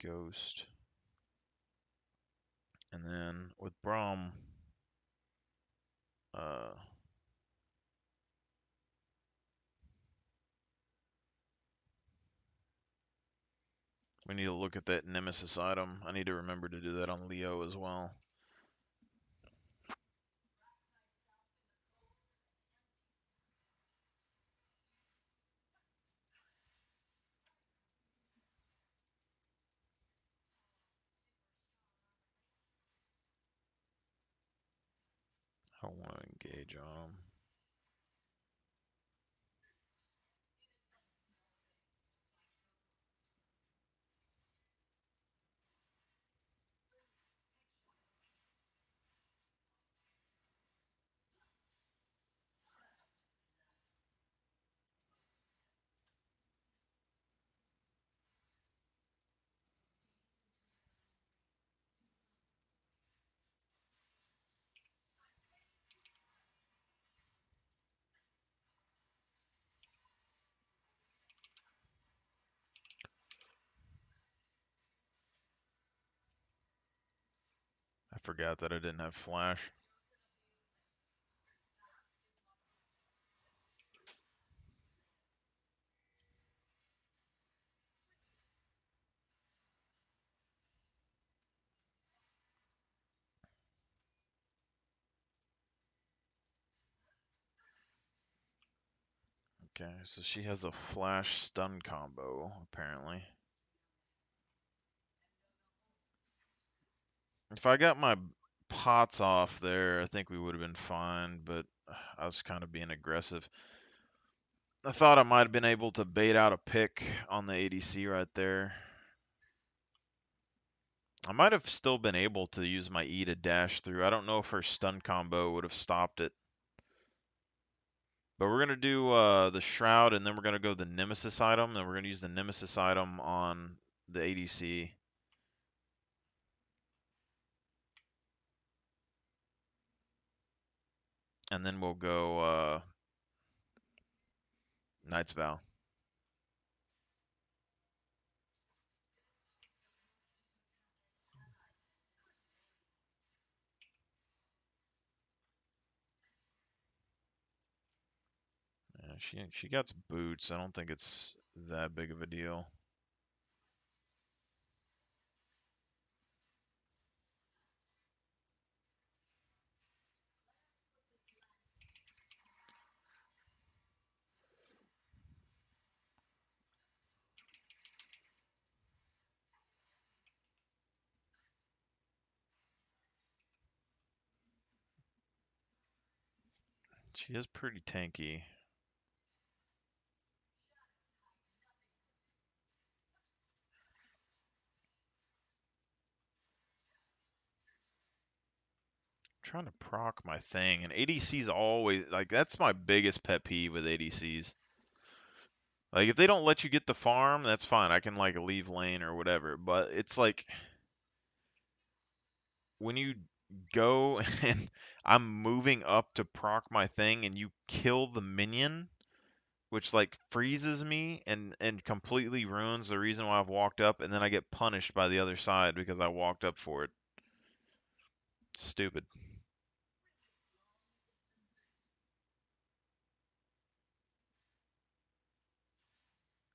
ghost. And then with Braum, uh, we need to look at that Nemesis item. I need to remember to do that on Leo as well. I want to engage on him. I forgot that I didn't have flash. Okay, so she has a flash stun combo, apparently. If I got my pots off there, I think we would have been fine, but I was kind of being aggressive. I thought I might have been able to bait out a pick on the ADC right there. I might have still been able to use my E to dash through. I don't know if her stun combo would have stopped it. But we're going to do the Shroud, and then we're going to go the Nemesis item, and we're going to use the Nemesis item on the ADC. And then we'll go Knight's Vow. Yeah, she got boots. I don't think it's that big of a deal. She is pretty tanky. I'm trying to proc my thing, and ADC's always like that's my biggest pet peeve with ADCs. Like if they don't let you get the farm, that's fine. I can like leave lane or whatever. But it's like when you go and I'm moving up to proc my thing and you kill the minion, which like freezes me and completely ruins the reason why I've walked up, and then I get punished by the other side because I walked up for it. It's stupid.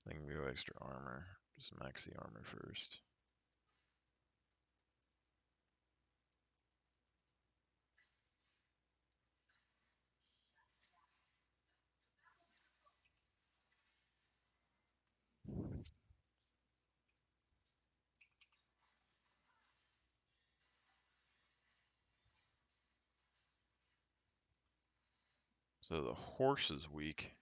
I think we go extra armor. Just max the armor first. So the horse is weak.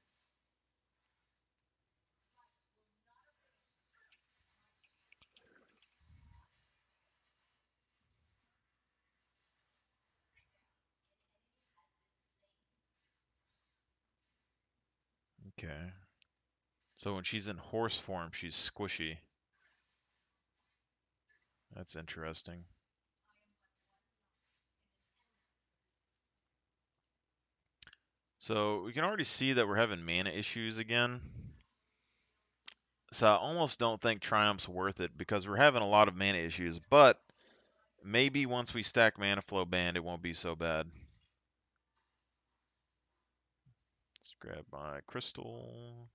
Okay. So when she's in horse form, she's squishy. That's interesting. So we can already see that we're having mana issues again. So I almost don't think Triumph's worth it because we're having a lot of mana issues, but maybe once we stack Mana Flow Band, it won't be so bad. Let's grab my crystal.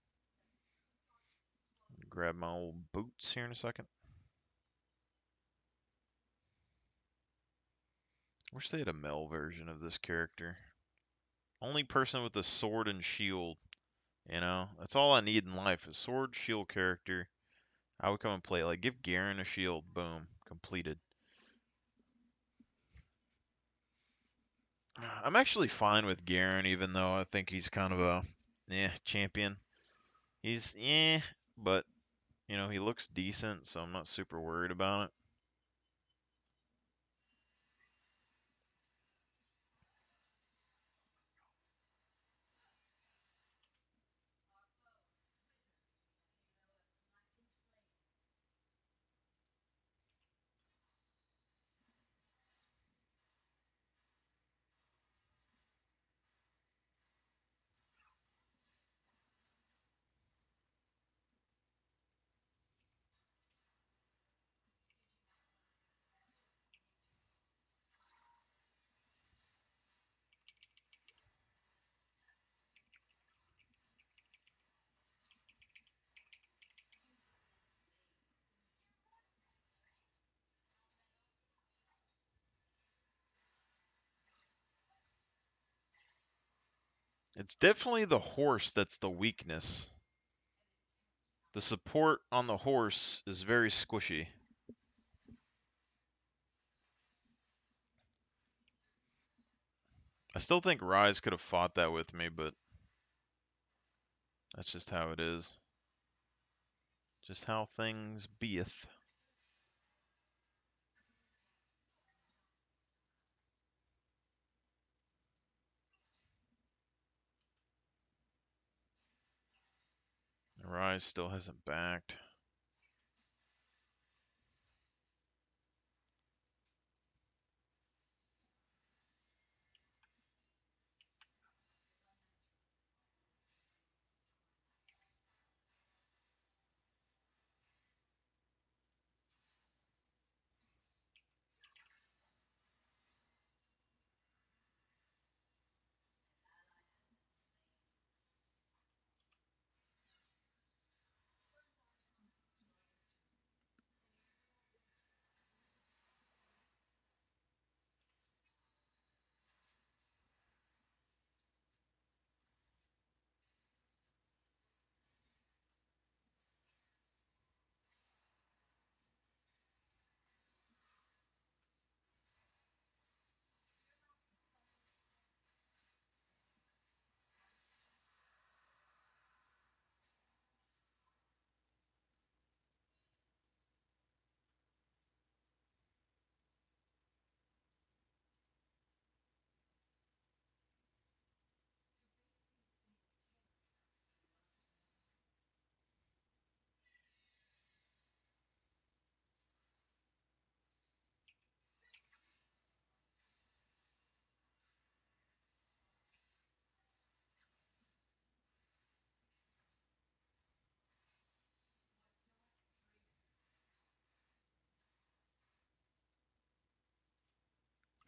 Grab my old boots here in a second. Wish they had a male version of this character. Only person with a sword and shield, you know? That's all I need in life, a sword, shield character. I would come and play. Like, give Garen a shield. Boom. Completed. I'm actually fine with Garen, even though I think he's kind of a champion. He's but you know he looks decent, so I'm not super worried about it. It's definitely the horse that's the weakness. The support on the horse is very squishy. I still think Rise could have fought that with me, but that's just how it is. Just how things beeth. Rise still hasn't backed.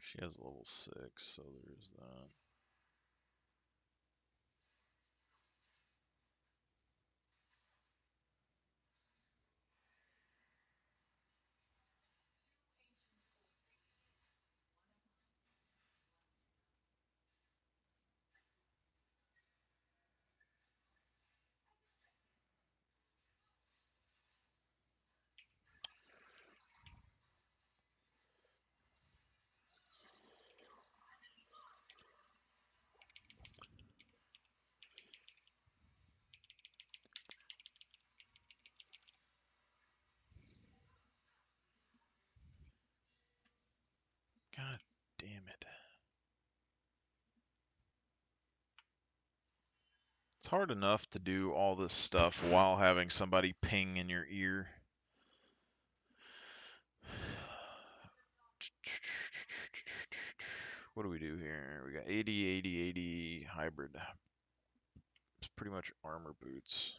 She has level 6, so there's that. God damn it. It's hard enough to do all this stuff while having somebody ping in your ear. What do we do here? We got 80, 80, 80 hybrid. It's pretty much armor boots.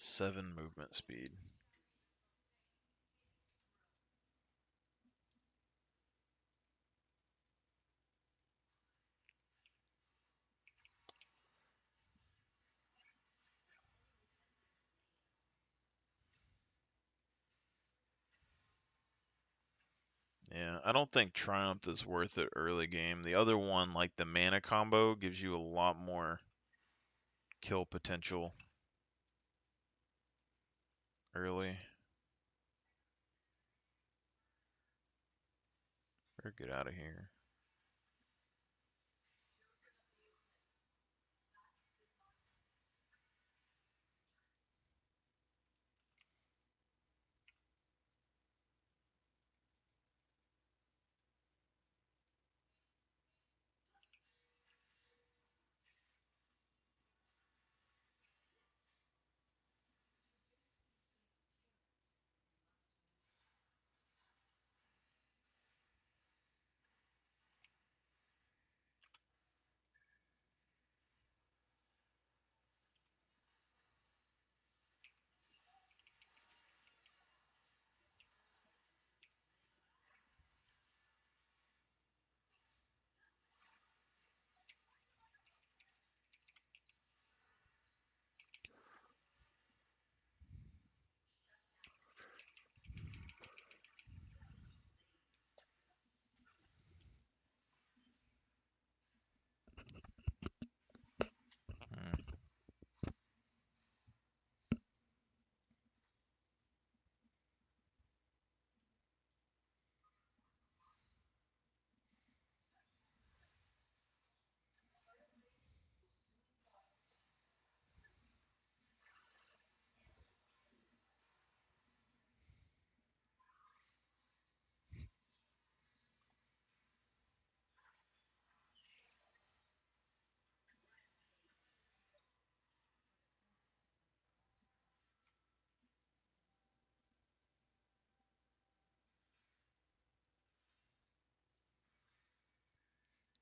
Seven movement speed. Yeah, I don't think Triumph is worth it early game. The other one, like the mana combo, gives you a lot more kill potential early. Or get out of here.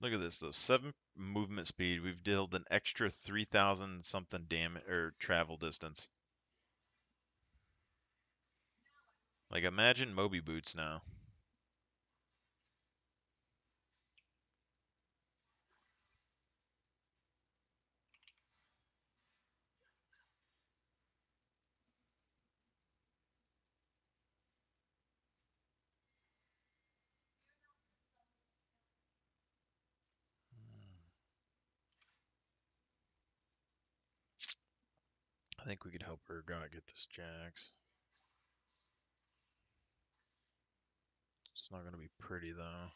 Look at this though. 7 movement speed. We've dealt an extra 3,000 something damage or travel distance. Like imagine Moby boots now. I think we could help her God get this Jax. It's not gonna be pretty though.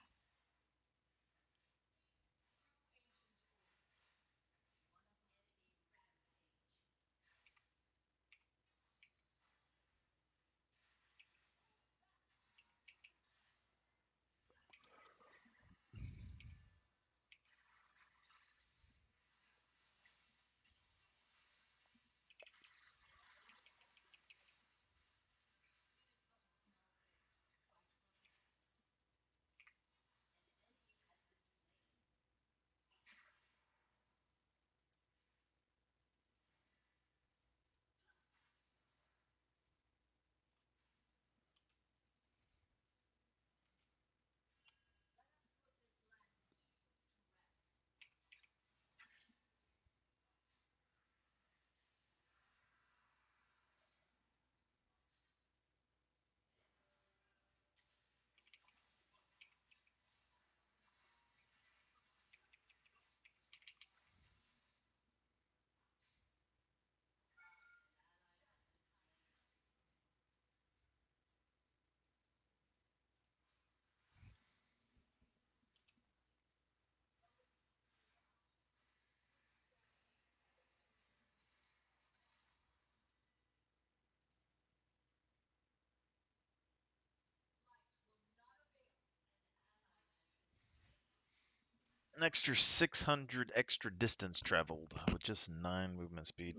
An extra 600 extra distance traveled with just 9 movement speed.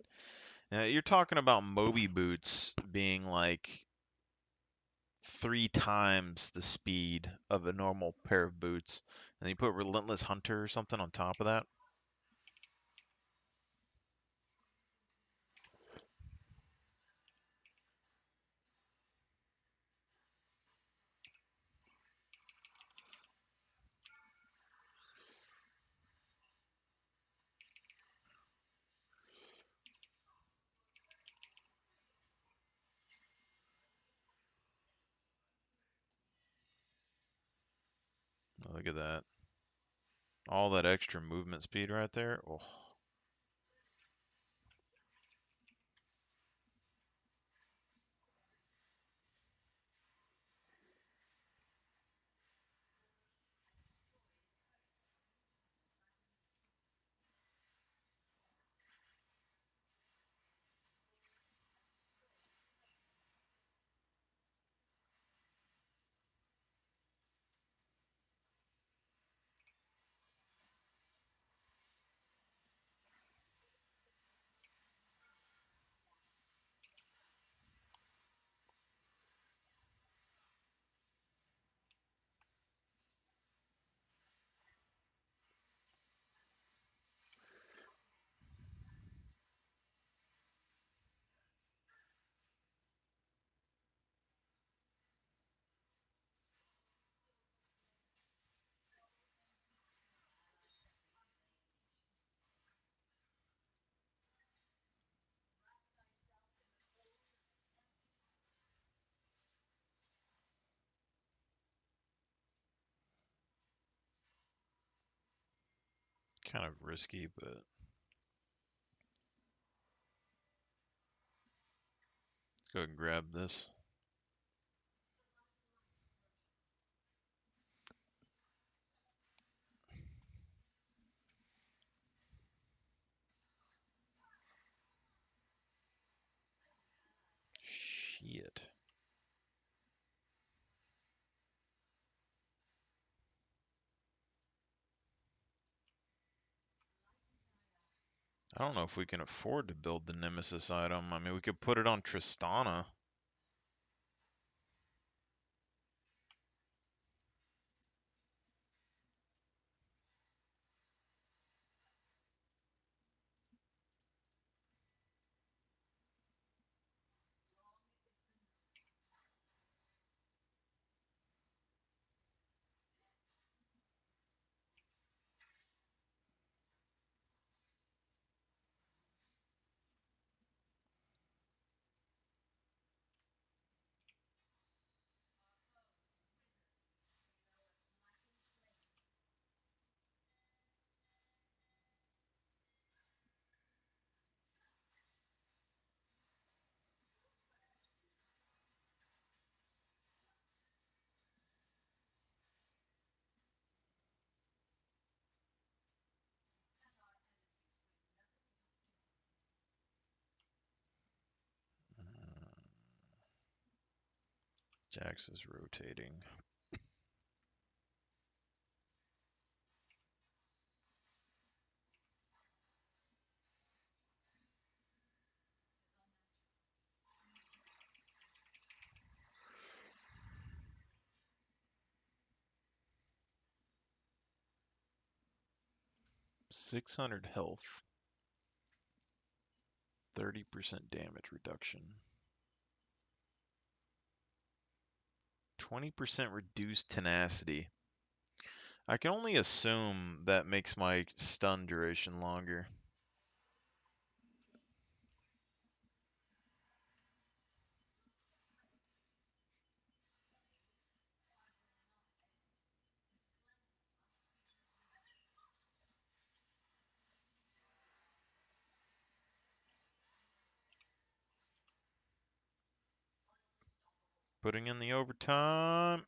Now you're talking about Moby boots being like 3 times the speed of a normal pair of boots, and you put Relentless Hunter or something on top of that. Oh, look at that. All that extra movement speed right there. Oh, kind of risky, but let's go ahead and grab this. Shit. I don't know if we can afford to build the Nemesis item. I mean, we could put it on Tristana. Jax is rotating. .600 health. 30% damage reduction. 20% reduced tenacity. I can only assume that makes my stun duration longer. Putting in the overtime.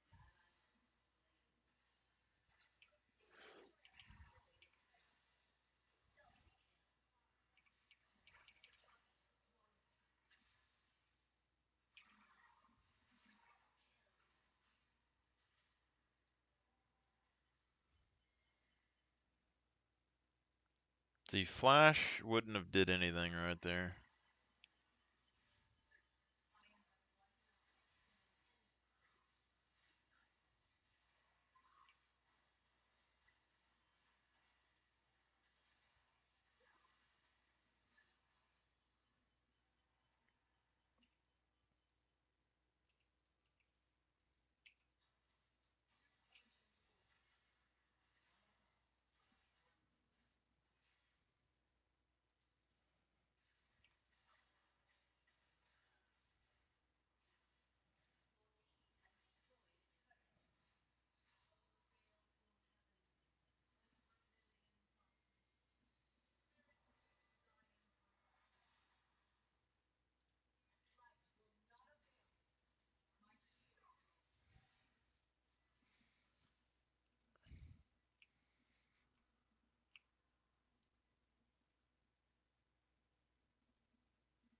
See, Flash wouldn't have did anything right there.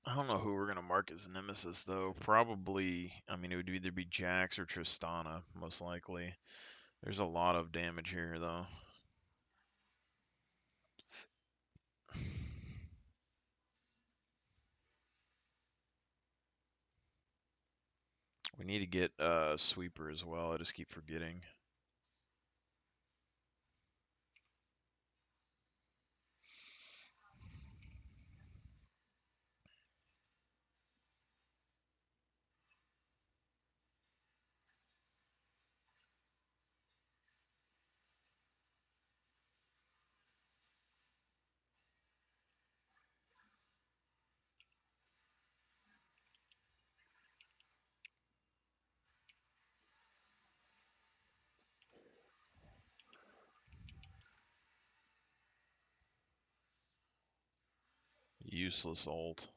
I don't know who we're going to mark as Nemesis, though. Probably, I mean, it would either be Jax or Tristana, most likely. There's a lot of damage here, though. We need to get Sweeper as well. I just keep forgetting. Useless ult.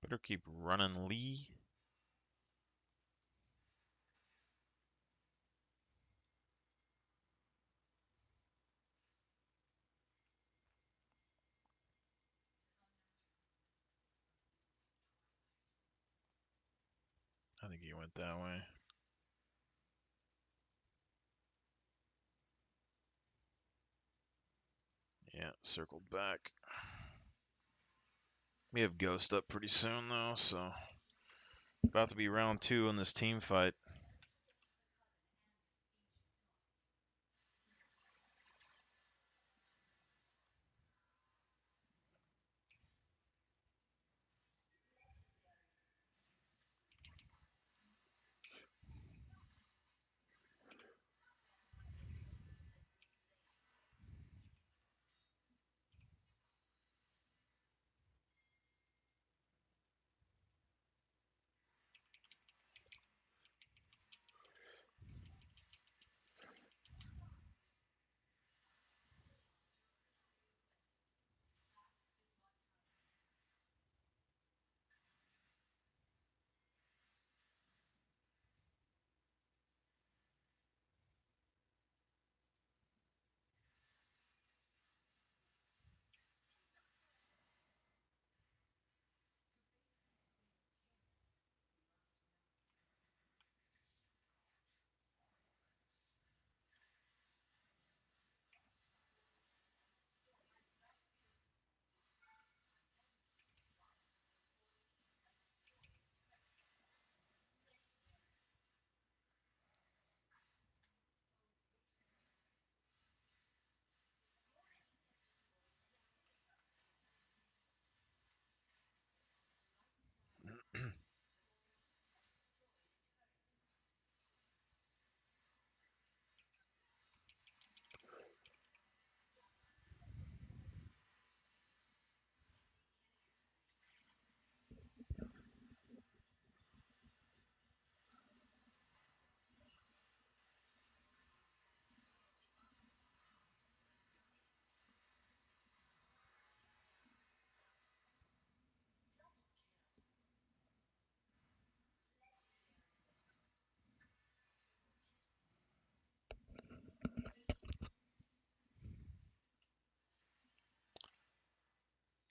Better keep running, Lee. I think he went that way. Yeah, circled back. We have Ghost up pretty soon, though, so about to be round 2 in this team fight.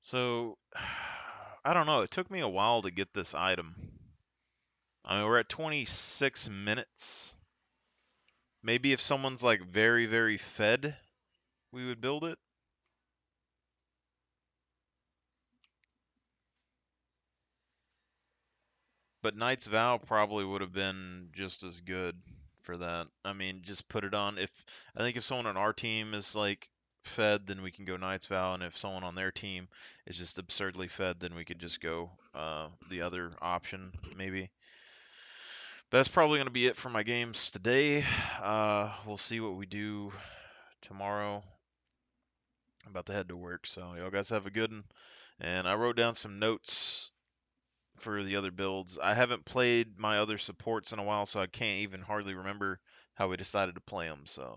So, I don't know. It took me a while to get this item. I mean, we're at 26 minutes. Maybe if someone's like very, very fed, we would build it. But Knight's Vow probably would have been just as good for that. I mean, just put it on. If I think if someone on our team is like fed, then we can go Knight's Vow, and if someone on their team is just absurdly fed, then we could just go the other option maybe. But that's probably going to be it for my games today. We'll see what we do tomorrow. I'm about to head to work, so y'all guys have a good one. And I wrote down some notes for the other builds. I haven't played my other supports in a while, so I can't even hardly remember how we decided to play them. So